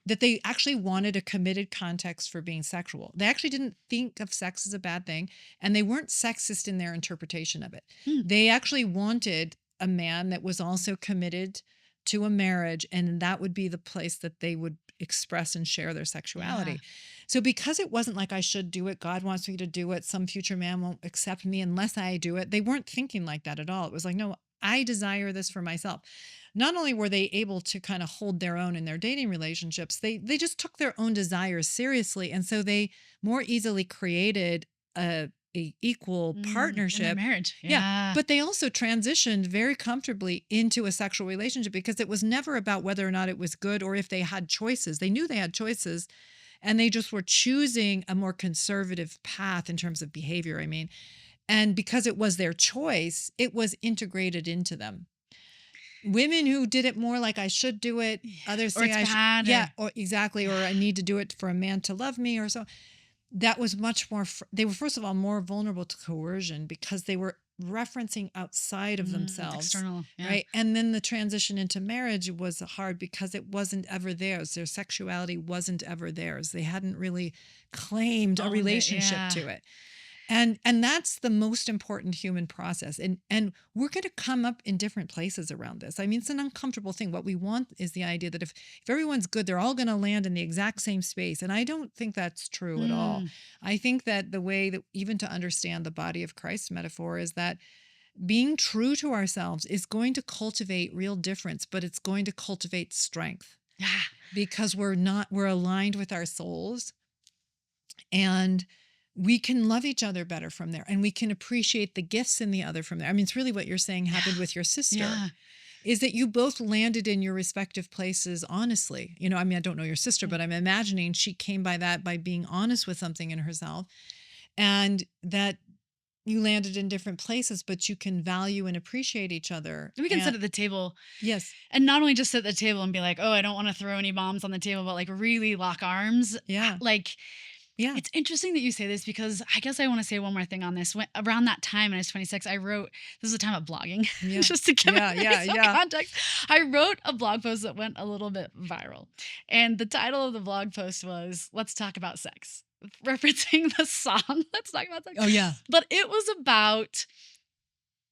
that they actually wanted a committed context for being sexual. They actually didn't think of sex as a bad thing, and they weren't sexist in their interpretation of it. They actually wanted a man that was also committed to a marriage, and that would be the place that they would express and share their sexuality. Yeah. So because it wasn't like I should do it, God wants me to do it, some future man won't accept me unless I do it, they weren't thinking like that at all. It was like, no, I desire this for myself. Not only were they able to kind of hold their own in their dating relationships, they just took their own desires seriously. And so they more easily created a equal partnership. In their marriage. Yeah. But they also transitioned very comfortably into a sexual relationship, because it was never about whether or not it was good or if they had choices. They knew they had choices, and they just were choosing a more conservative path in terms of behavior. I mean, and because it was their choice, it was integrated into them. Women who did it more like I should do it, others say I should, yeah, or exactly, or I need to do it for a man to love me or so. That was much more, they were first of all more vulnerable to coercion because they were referencing outside of themselves. External, yeah. Right. And then the transition into marriage was hard because it wasn't ever theirs. Their sexuality wasn't ever theirs. They hadn't really claimed a relationship to it. And that's the most important human process. And we're going to come up in different places around this. I mean, it's an uncomfortable thing. What we want is the idea that if everyone's good, they're all going to land in the exact same space. And I don't think that's true at all. I think that the way that even to understand the body of Christ metaphor is that being true to ourselves is going to cultivate real difference, but it's going to cultivate strength. Yeah. Because we're aligned with our souls, and we can love each other better from there, and we can appreciate the gifts in the other from there. I mean, it's really what you're saying happened with your sister, is that you both landed in your respective places honestly. I mean, I don't know your sister, but I'm imagining she came by that by being honest with something in herself. and that you landed in different places, but you can value and appreciate each other. We can sit And at the table yes, and not only just sit at the table and be like, oh, I don't want to throw any bombs on the table, but like really lock arms. yeah, Like, yeah, it's interesting that you say this because I guess I want to say one more thing on this. When, around that time, when I was 26, I wrote, this is a time of blogging, yeah, just to give yeah, everybody yeah, some yeah. context. I wrote a blog post that went a little bit viral. And the title of the blog post was, Let's Talk About Sex, referencing the song, Let's Talk About Sex. Oh yeah, But it was about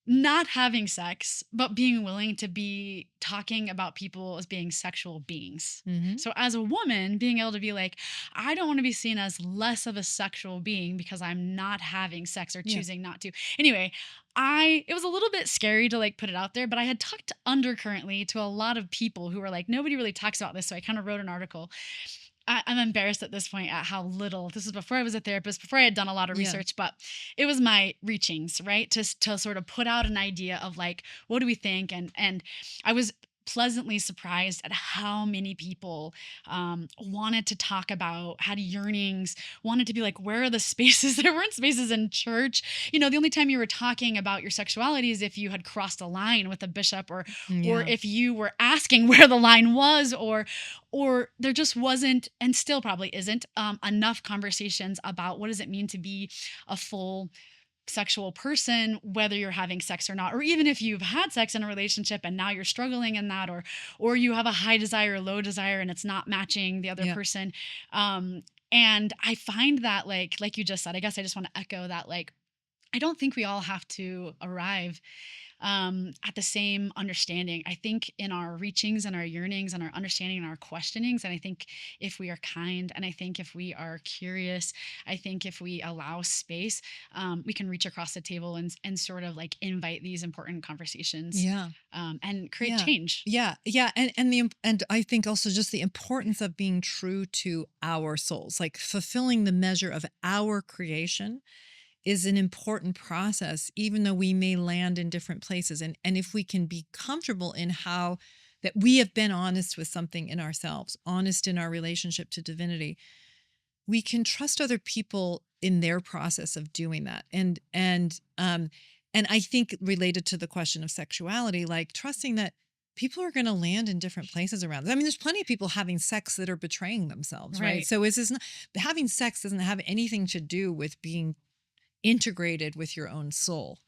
not having sex, but being willing to be talking about people as being sexual beings. mm-hmm. So, as a woman, being able to be like, I don't want to be seen as less of a sexual being because I'm not having sex or Yeah, choosing not to. Anyway, it was a little bit scary to like put it out there, but I had talked undercurrently to a lot of people who were like, nobody really talks about this. So I kind of wrote an article. I'm embarrassed at this point at how little. This is before I was a therapist, before I had done a lot of yeah, research, but it was my reachings, right? To sort of put out an idea of like, what do we think? And I was pleasantly surprised at how many people wanted to talk about, had yearnings, wanted to be like, where are the spaces? There weren't spaces in church. You know, the only time you were talking about your sexuality is if you had crossed a line with a bishop, or yeah, if you were asking where the line was, or there just wasn't, and still probably isn't, enough conversations about what does it mean to be a full sexual person, whether you're having sex or not, or even if you've had sex in a relationship and now you're struggling in that, or you have a high desire, low desire, and it's not matching the other yeah, person. Um, and I find that like you just said, I guess I just want to echo that, like, I don't think we all have to arrive at the same understanding. I think in our reachings and our yearnings and our understanding and our questionings, and I think if we are kind, and I think if we are curious, I think if we allow space, we can reach across the table and sort of like invite these important conversations yeah. and create Yeah. change. Yeah. Yeah. And I think also just the importance of being true to our souls, like fulfilling the measure of our creation is an important process, even though we may land in different places. And if we can be comfortable in how that we have been honest with something in ourselves, honest in our relationship to divinity, we can trust other people in their process of doing that. And I think related to the question of sexuality, like trusting that people are going to land in different places around. I mean, there's plenty of people having sex that are betraying themselves, right? Right. So is this not, having sex doesn't have anything to do with being integrated with your own soul.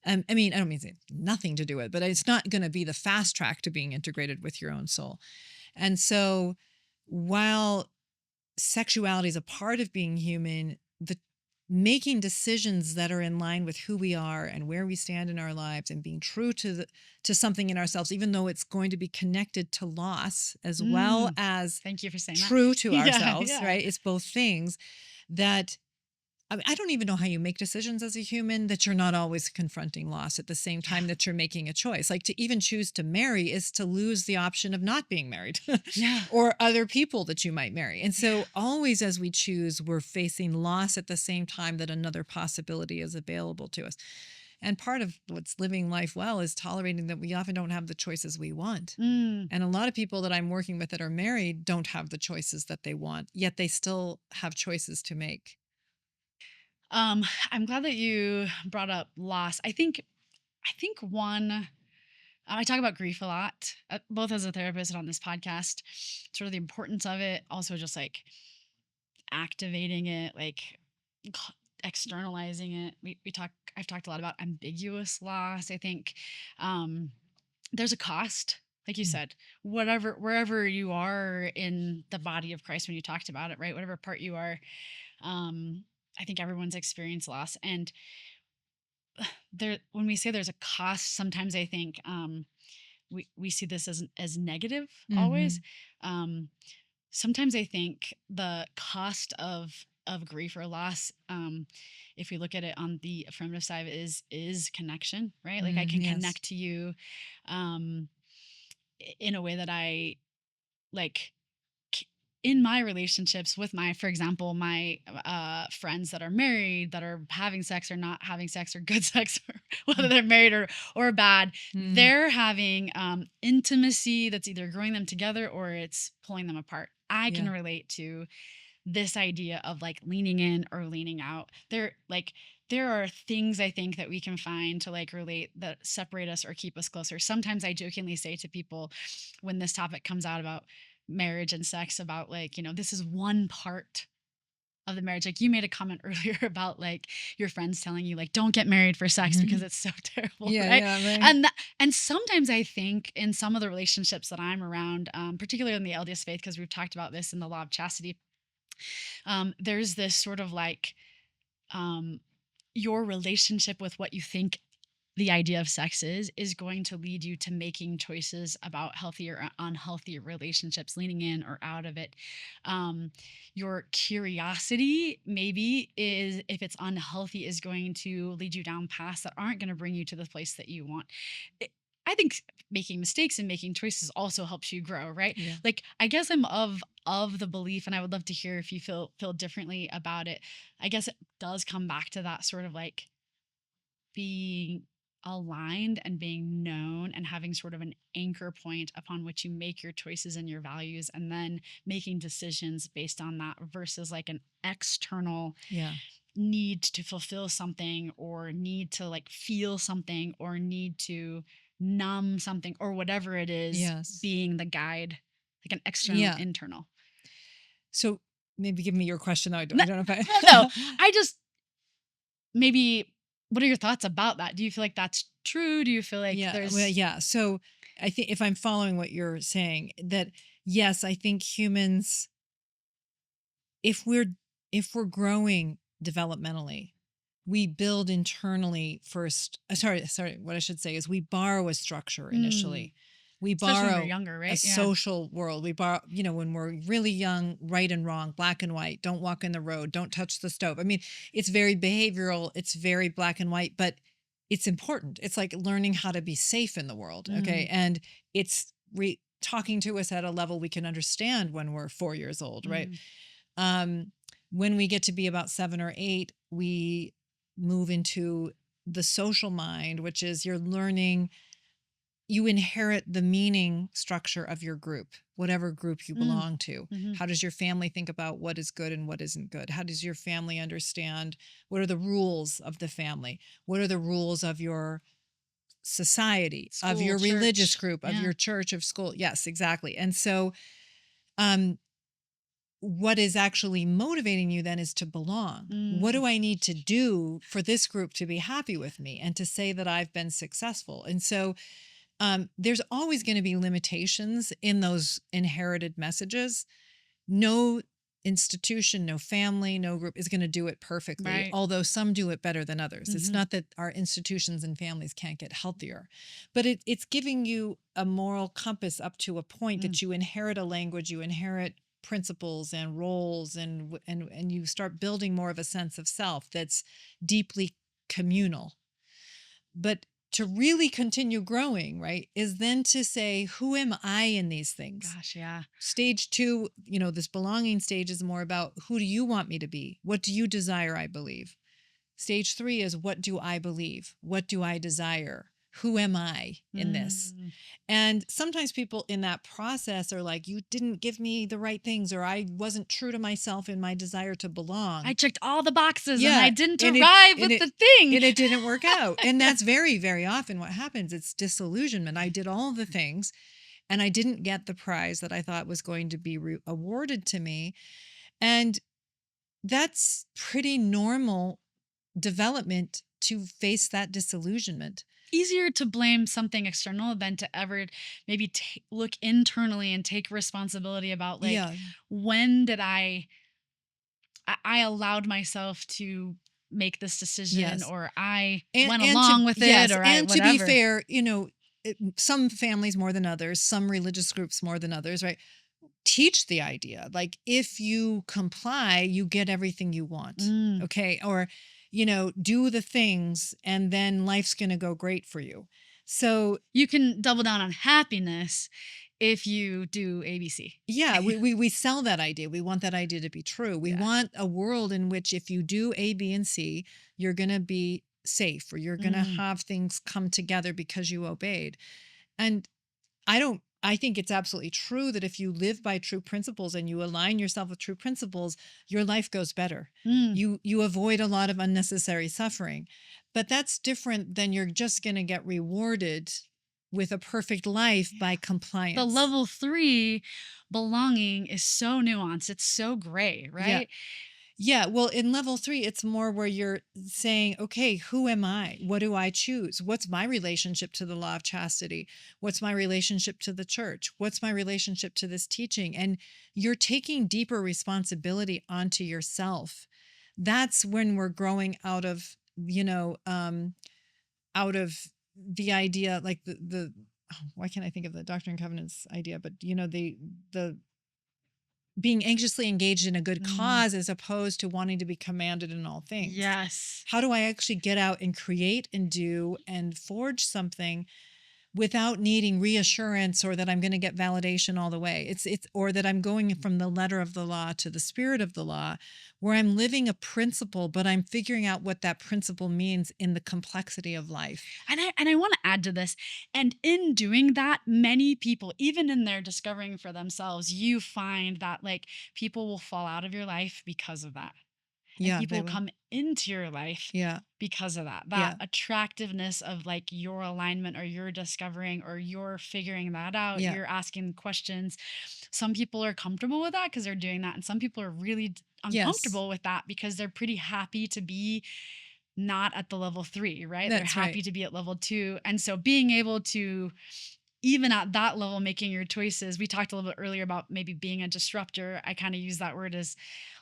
I mean, I don't mean to say nothing to do with it, but it's not going to be the fast track to being integrated with your own soul. And so while sexuality is a part of being human, the making decisions that are in line with who we are and where we stand in our lives and being true to something in ourselves, even though it's going to be connected to loss as well Mm, as thank you for saying that. true to Yeah, ourselves, yeah. right? It's both things that I mean, I don't even know how you make decisions as a human that you're not always confronting loss at the same Yeah. time that you're making a choice. Like to even choose to marry is to lose the option of not being married Yeah. or other people that you might marry. And so, always as we choose, we're facing loss at the same time that another possibility is available to us. And part of what's living life well is tolerating that we often don't have the choices we want. Mm. And a lot of people that I'm working with that are married don't have the choices that they want, yet they still have choices to make. Um, I'm glad that you brought up loss. I think one I talk about grief a lot, both as a therapist and on this podcast. Sort of the importance of it, also just like activating it, like externalizing it. We talk. I've talked a lot about ambiguous loss. I think there's a cost, like you Mm. said, whatever wherever you are in the body of Christ when you talked about it, right? Whatever part you are, um, I think everyone's experienced loss, and there when we say there's a cost, sometimes I think we see this as negative always. Mhm. Um, Sometimes I think the cost of grief or loss, if we look at it on the affirmative side, is connection, right? Like I Mm, can yes. connect to you um, in a way that I like in my relationships with my, for example, my friends that are married, that are having sex or not having sex or good sex, or whether Mm. they're married or bad, Mm. they're having intimacy that's either growing them together or it's pulling them apart. I can Yeah. relate to this idea of like leaning in or leaning out. There are things I think that we can find to like relate that separate us or keep us closer. Sometimes I jokingly say to people when this topic comes out about marriage and sex, about like, this is one part of the marriage. Like you made a comment earlier about like your friends telling you like don't get married for sex because it's so terrible, Yeah, right? yeah, right. And sometimes I think in some of the relationships that I'm around, particularly in the LDS faith, because we've talked about this in the law of chastity, there's this sort of like um, your relationship with what you think the idea of sex is going to lead you to making choices about healthy or unhealthy relationships, leaning in or out of it. Your curiosity, maybe, is if it's unhealthy, is going to lead you down paths that aren't going to bring you to the place that you want. It, I think making mistakes and making choices also helps you grow, right? Yeah. Like I guess I'm of the belief, and I would love to hear if you feel differently about it. I guess it does come back to that sort of like being aligned and being known and having sort of an anchor point upon which you make your choices and your values, and then making decisions based on that versus like an external Yeah. need to fulfill something or need to like feel something or need to numb something or whatever it is Yes. being the guide, like an external Yeah. internal. So maybe give me your question. I No, don't know if no, I. I just maybe, what are your thoughts about that? Do you feel like that's true? Do you feel like Yeah. Well, there's yeah. So I think if I'm following what you're saying, that yes, I think humans, if we're if we're growing developmentally, we build internally first. Sorry. What I should say is we borrow a structure mm, initially. We especially when we're borrow younger, a right? Yeah. social world. We borrow, when we're really young, right and wrong, black and white. Don't walk in the road. Don't touch the stove. I mean, it's very behavioral. It's very black and white, but it's important. It's like learning how to be safe in the world. Okay, Mm, and it's talking to us at a level we can understand when we're 4 years old, right? mm, Um, when we get to be about 7 or 8, we move into the social mind, which is you're learning, you inherit the meaning structure of your group, whatever group you mm, belong to. mm-hmm. How does your family think about what is good and what isn't good? How does your family understand what are the rules of the family? What are the rules of your society, of School, your religious church. group, of Yeah. your church, of school? Yes, exactly. And so, um, what is actually motivating you then is to belong. What Mm, do I need to do for this group to be happy with me and to say that I've been successful? And so there's always going to be limitations in those inherited messages. No institution, no family, no group is going to do it perfectly, right. although some do it better than others. It's Mm-hmm. not that our institutions and families can't get healthier, but it's giving you a moral compass up to a point Mm, that you inherit a language, you inherit principles and roles, and you start building more of a sense of self that's deeply communal. But to really continue growing, right, is then to say, who am I in these things? gosh, yeah. Stage 2, this belonging stage is more about who do you want me to be? What do you desire I believe? Stage 3 is what do I believe? What do I desire? Who am I in this? Mm. And sometimes people in that process are like, you didn't give me the right things, or I wasn't true to myself in my desire to belong. I checked all the boxes and I Yeah, didn't and arrive with the thing. it didn't work out. And that's very, very often what happens. It's disillusionment. I did all the things and I didn't get the prize that I thought was going to be awarded to me. And that's pretty normal development to face that disillusionment. Easier to blame something external than to ever maybe look internally and take responsibility about like Yeah. when did I allowed myself to make this decision, Yes. or I And went and to along with it, yes, or I and to be whatever. fair, some families more than others, some religious groups more than others, right? Teach the idea. Like if you comply, you get everything you want. Mm. Okay? Or do the things and then life's going to go great for you. So, You can double down on happiness if you do ABC. yeah, we sell that idea. We want that idea to be true. We Yeah. want a world in which if you do A, B, and C, you're going to be safe, or you're going to Mm. have things come together because you obeyed. And I don't I think it's absolutely true that if you live by true principles and you align yourself with true principles, your life goes better. Mm, You avoid a lot of unnecessary suffering. But that's different than you're just going to get rewarded with a perfect life by yeah. The compliance. level 3 belonging is so nuanced. It's so gray, Yeah. right? Yeah, well, in level 3, it's more where you're saying, okay, who am I? What do I choose? What's my relationship to the law of chastity? What's my relationship to the church? What's my relationship to this teaching? And you're taking deeper responsibility onto yourself. That's when we're growing out of, out of the idea, like why can't I think of the Doctrine and Covenants idea? But the being anxiously engaged in a good Mm, cause as opposed to wanting to be commanded in all things. yes. How do I actually get out and create and do and forge something without needing reassurance or that I'm going to get validation all the way? It's or that I'm going from the letter of the law to the spirit of the law, where I'm living a principle, but I'm figuring out what that principle means in the complexity of life. And I want to add to this. And in doing that, many people, even in their discovering for themselves, you find that like people will fall out of your life because of that. And Yeah, people they will will. come into your life Yeah, because of that. That yeah, attractiveness of like your alignment or your discovering or you're figuring that out, yeah, you're asking questions. Some people are comfortable with that because they're doing that. And some people are really yes, uncomfortable with that because they're pretty happy to be not at the level 3, right? They're that's right. happy to be at level 2. And so being able to even at that level making your choices. We talked a little bit earlier about maybe being a disruptor. I kind of use that word as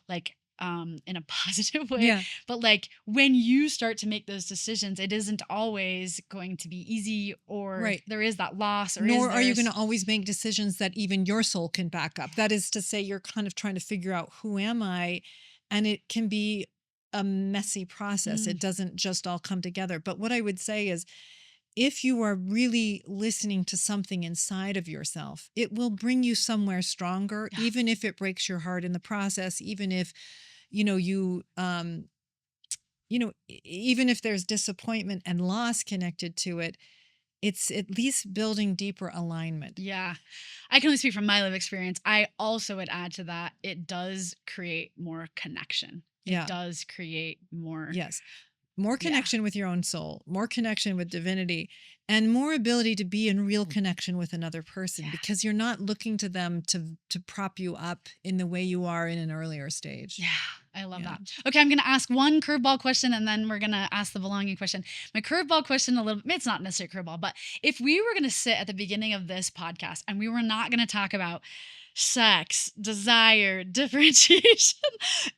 like in a positive way, Yeah, but like when you start to make those decisions, it isn't always going to be easy, or right. there is that loss, or is Nor are you going there's to always make decisions that even your soul can back up. That is to say, you're kind of trying to figure out, who am I? And it can be a messy process. mm, It doesn't just all come together. But what I would say is, if you are really listening to something inside of yourself, it will bring you somewhere stronger, yeah, even if it breaks your heart in the process, even if, you know, you, even if there's disappointment and loss connected to it, it's at least building deeper alignment. yeah. I can only speak from my life experience. I also would add to that, it does create more connection. It Yeah. does create more, Yes. More yeah, connection with your own soul, more connection with divinity, and more ability to be in real connection with another person, yeah. because you're not looking to them to prop you up in the way you are in an earlier Yeah, stage. I love Yeah. that. Okay, I'm going to ask one curveball question and then we're going to ask the belonging question. My curveball question, a little, it's not necessarily curveball, but if we were going to sit at the beginning of this podcast and we were not going to talk about sex, desire, differentiation,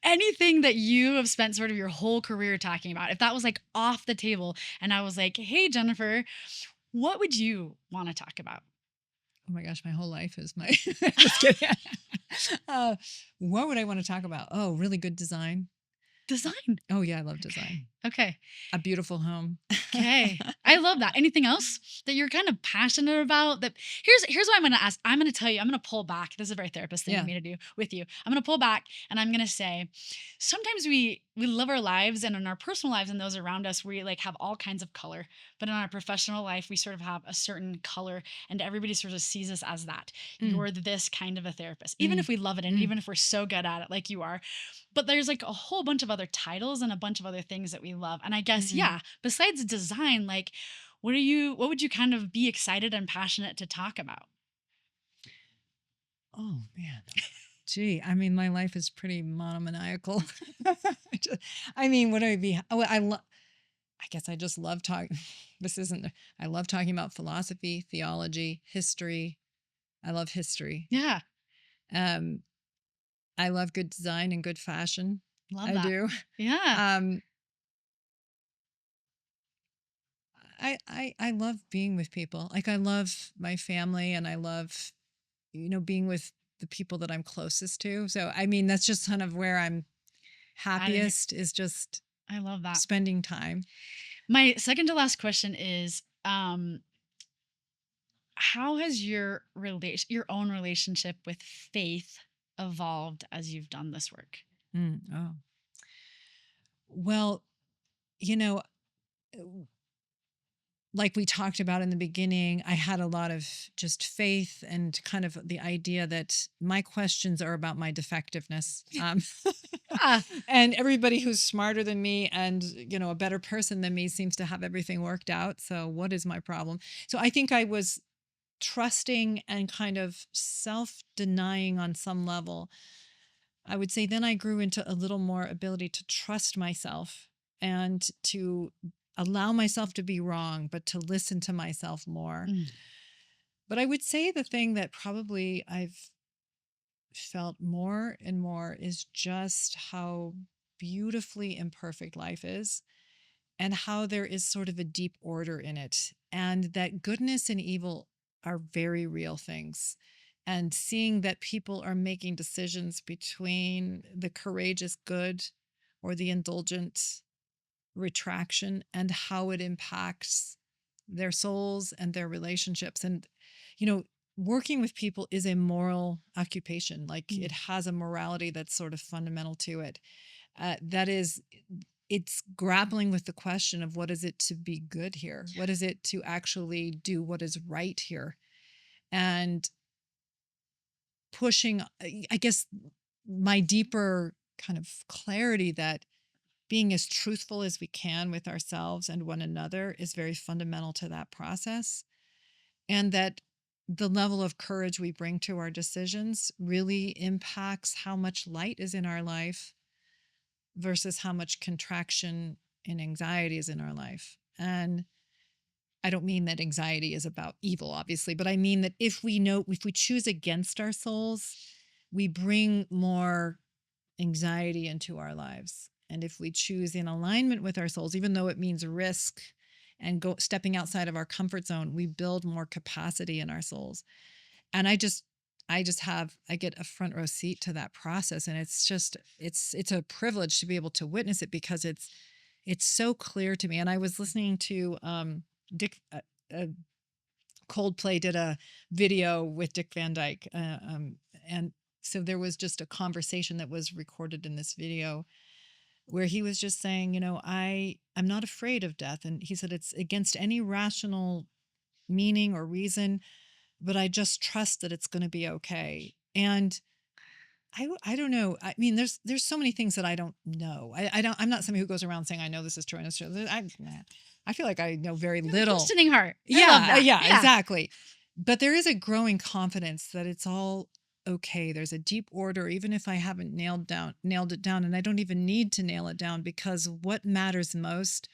anything that you have spent sort of your whole career talking about, if that was like off the table and I was like, hey, Jennifer, what would you want to talk about? Oh my gosh, my whole life is my just kidding. uh, what would I want to talk about? Oh, really good design. Design. Oh yeah, I love Okay. design. Okay. A beautiful home. Okay. I love that. Anything else that you're kind of passionate about? That here's what I'm gonna ask. I'm gonna tell you, I'm gonna pull back. This is a very therapist thing for Yeah. me to do with you. I'm gonna pull back and I'm gonna say, sometimes we live our lives and in our personal lives and those around us, we like have all kinds of color. But in our professional life, we sort of have a certain color and everybody sort of sees us as that. Mm, You're this kind of a therapist. Even mm, if we love it and mm, even if we're so good at it, like you are, but there's like a whole bunch of other titles and a bunch of other things that we love. And I guess, mm. yeah, besides design, like what would you kind of be excited and passionate to talk about? Oh man. Gee, I mean, my life is pretty monomaniacal. I mean, would I be? Oh, I guess I just love talking. This isn't. I love talking about philosophy, theology, history. I love history. Yeah, Um, I love good design and good fashion. love I that. do. Yeah. Um, I love being with people. Like, I love my family, and I love, being with the people that I'm closest to. So I mean, that's just kind of where I'm I happiest, is just I love that. spending time. My second to last question is how has your own relationship with faith evolved as you've done this work? Oh, well, you know, like we talked about in the beginning, I had a lot of just faith and kind of the idea that my questions are about my defectiveness. Yeah. And everybody who's smarter than me and, a better person than me seems to have everything worked out. So what is my problem? So I think I was trusting and kind of self-denying on some level. I would say then I grew into a little more ability to trust myself and to allow myself to be wrong, but to listen to myself more. Mm. But I would say the thing that probably I've felt more and more is just how beautifully imperfect life is and how there is sort of a deep order in it, and that goodness and evil are very real things. And seeing that people are making decisions between the courageous good or the indulgent retraction and how it impacts their souls and their relationships. And, you know, working with people is a moral occupation. Like it Mm. has a morality that's sort of fundamental to it. That is, it's grappling with the question of what is it to be good here? What is it to actually do what is right here? And pushing, I guess, my deeper kind of clarity that being as truthful as we can with ourselves and one another is very fundamental to that process. And that the level of courage we bring to our decisions really impacts how much light is in our life versus how much contraction and anxiety is in our life. And I don't mean that anxiety is about evil, obviously, but I mean that if we choose against our souls, we bring more anxiety into our lives. And if we choose in alignment with our souls, even though it means risk and stepping outside of our comfort zone, we build more capacity in our souls. And I get a front row seat to that process. And it's a privilege to be able to witness it because it's so clear to me. And I was listening to Dick, Coldplay did a video with Dick Van Dyke. And so there was just a conversation that was recorded in this video where he was just saying, I'm not afraid of death. And he said, it's against any rational meaning or reason, but I just trust that it's going to be okay. And I don't know. I mean, there's so many things that I don't know. I'm not somebody who goes around saying, I know this is true and it's true. I feel like I know very You have a little. questioning heart. I Yeah, love that. yeah, exactly. But there is a growing confidence that it's all okay. There's a deep order, even if I haven't nailed it down, and I don't even need to nail it down because what matters most,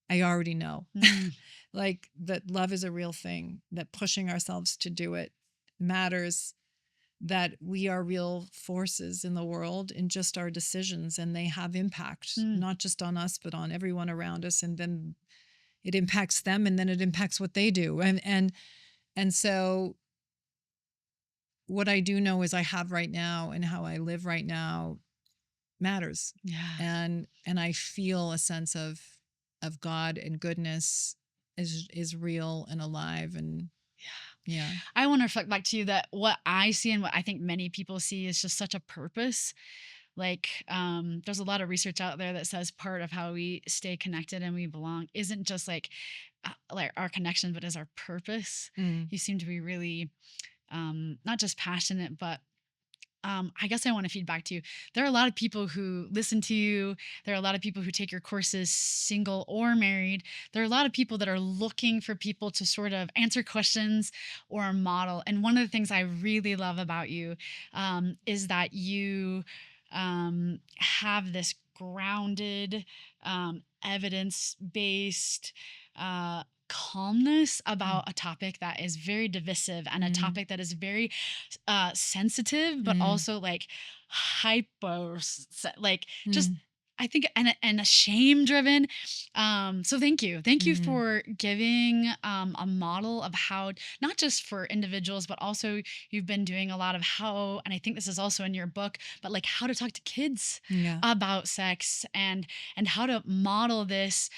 I already know. Mm. Like that love is a real thing, that pushing ourselves to do it matters, that we are real forces in the world in just our decisions, and they have impact, Mm. not just on us, but on everyone around us. And then it impacts them, and then it impacts what they do. And so what I do know is I have right now and how I live right now matters. Yeah. And I feel a sense of God and goodness is real and alive. And yeah. I want to reflect back to you that what I see and what I think many people see is just such a purpose. Like, there's a lot of research out there that says part of how we stay connected and we belong isn't just like our connection, but is our purpose. Mm. You seem to be really, not just passionate, but I guess I want to feed back to you. There are a lot of people who listen to you. There are a lot of people who take your courses, single or married. There are a lot of people that are looking for people to sort of answer questions or model. And one of the things I really love about you is that you have this grounded, evidence based, calmness Mm. about a topic that is very divisive and a Mm. topic that is very sensitive, but Mm. also like hyper, like just Mm. I think and a shame driven. So thank you Mm. for giving a model of how not just for individuals, but also you've been doing a lot of how, and I think this is also in your book, but like how to talk to kids Yeah. about sex and how to model this.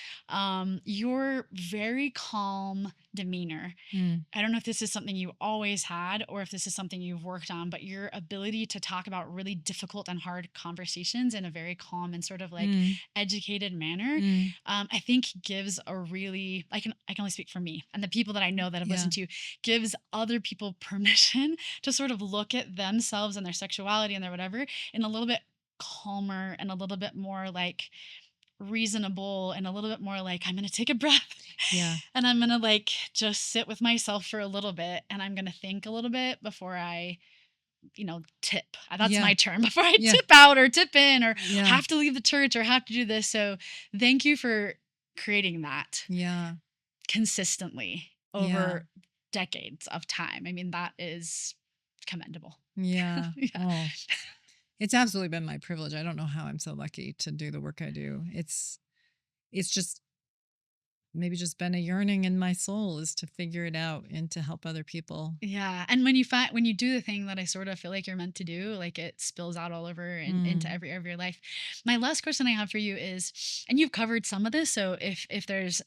You're very calm demeanor. Mm. I don't know if this is something you always had or if this is something you've worked on, but your ability to talk about really difficult and hard conversations in a very calm and sort of like Mm. educated manner, Mm. I think gives a really, I can only speak for me and the people that I know that have Yeah. listened to, gives other people permission to sort of look at themselves and their sexuality and their whatever in a little bit calmer and a little bit more like reasonable and a little bit more like I'm going to take a breath Yeah. and I'm going to like just sit with myself for a little bit and I'm going to think a little bit before I, tip. That's Yeah. my term before I Yeah. tip out or tip in or Yeah. have to leave the church or have to do this. So thank you for creating that Yeah. consistently Yeah. over decades of time. I mean, that is commendable. Yeah. Yeah. Oh, it's absolutely been my privilege. I don't know how I'm so lucky to do the work I do. It's just maybe just been a yearning in my soul is to figure it out and to help other people. Yeah. And when you do the thing that I sort of feel like you're meant to do, like it spills out all over and into Mm. every area of your life. My last question I have for you is, and you've covered some of this, so if there's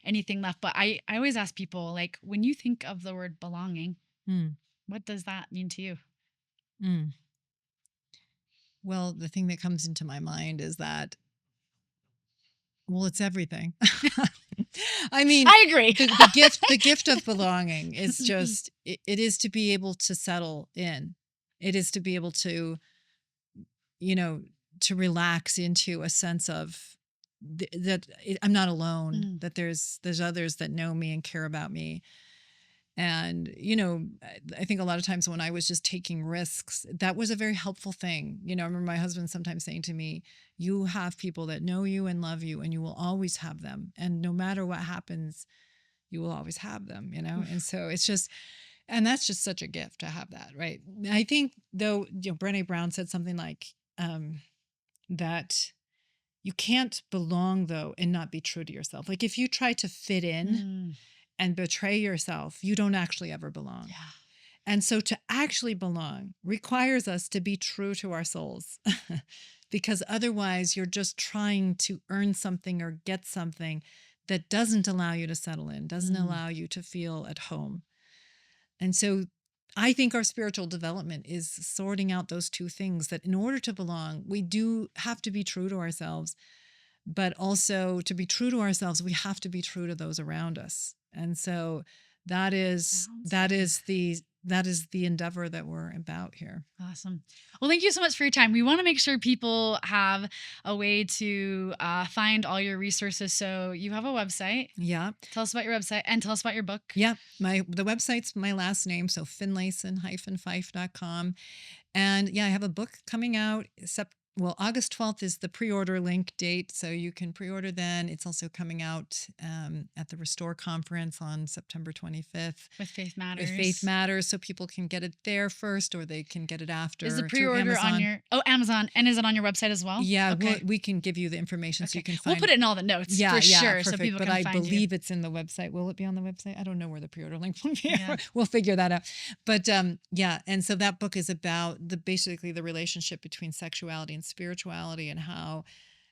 anything left, but I always ask people like when you think of the word belonging, Mm. what does that mean to you? Mm. Well, the thing that comes into my mind is that, well, it's everything. I mean, I agree. the gift of belonging is just, it is to be able to settle in. It is to be able to, you know, to relax into a sense of I'm not alone, Mm. that there's others that know me and care about me. And, I think a lot of times when I was just taking risks, that was a very helpful thing. I remember my husband sometimes saying to me, you have people that know you and love you, and you will always have them. And no matter what happens, you will always have them, And Oof. so it's just, and that's just such a gift to have that. Right. I think though, Brené Brown said something like, that you can't belong though and not be true to yourself. Like if you try to fit in Mm. and betray yourself, you don't actually ever belong. Yeah. And so to actually belong requires us to be true to our souls because otherwise you're just trying to earn something or get something that doesn't allow you to settle in, doesn't Mm. allow you to feel at home. And so I think our spiritual development is sorting out those two things, that in order to belong, we do have to be true to ourselves, but also to be true to ourselves, we have to be true to those around us. And so that is Sounds that good. is the that is the endeavor that we're about here. Awesome. Well, thank you so much for your time. We want to make sure people have a way to find all your resources. So you have a website. Yeah. Tell us about your website and tell us about your book. Yeah. The website's my last name, so Finlayson-Fife.com. And yeah, I have a book coming out August 12th is the pre-order link date, so you can pre-order then. It's also coming out at the Restore Conference on September 25th. With Faith Matters. With Faith Matters, so people can get it there first, or they can get it after. Is the through pre-order on Amazon. Amazon, and is it on your website as well? Yeah, Okay. we can give you the information so you can We'll find put it in all the notes for sure, perfect. so people But can I find you. believe it's in the website. Will it be on the website? I don't know where the pre-order link will be. Yeah. We'll figure that out. But yeah, and so that book is about basically the relationship between sexuality and spirituality, and how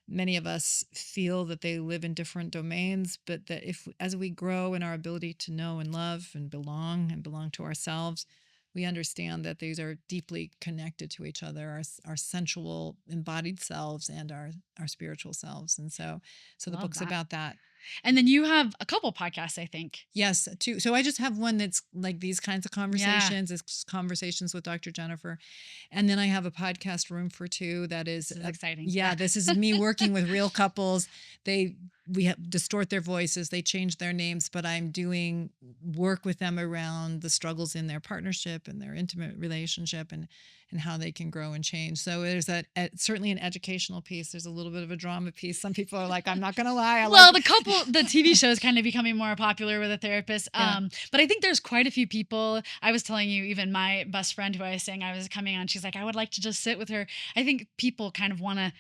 many of us feel that they live in different domains, but that as we grow in our ability to know and love and belong to ourselves, we understand that these are deeply connected to each other, our sensual embodied selves and our spiritual selves. And so the Love book's that. about that. And then you have a couple podcasts, I think. Yes, two. So I just have one that's like these kinds of conversations. It's conversations with Dr. Jennifer. And then I have a podcast, Room for Two, that is This is exciting. Yeah, this is me working with real couples. We distort their voices, they change their names, but I'm doing work with them around the struggles in their partnership and their intimate relationship, and how they can grow and change. So there's certainly an educational piece. There's a little bit of a drama piece. Some people are like, I'm not going to lie. The TV show is kind of becoming more popular with a therapist. Yeah. But I think there's quite a few people. I was telling you, even my best friend who I was saying I was coming on, she's like, I would like to just sit with her. I think people kind of want to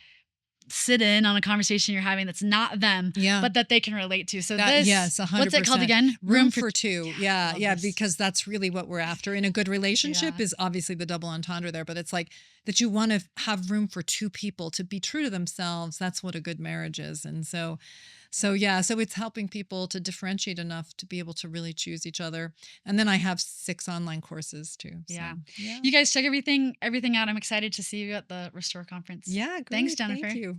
sit in on a conversation you're having that's not them, but that they can relate to. So yes, 100%. What's it called again? Room for Two. Yeah, this. because that's really what we're after in a good relationship is obviously the double entendre there, but it's like that you want to have room for two people to be true to themselves. That's what a good marriage is. And so So yeah, so it's helping people to differentiate enough to be able to really choose each other. And then I have 6 online courses too. So Yeah. yeah. You guys check everything out. I'm excited to see you at the Restore conference. Yeah, Thanks, great. Thank Jennifer. you.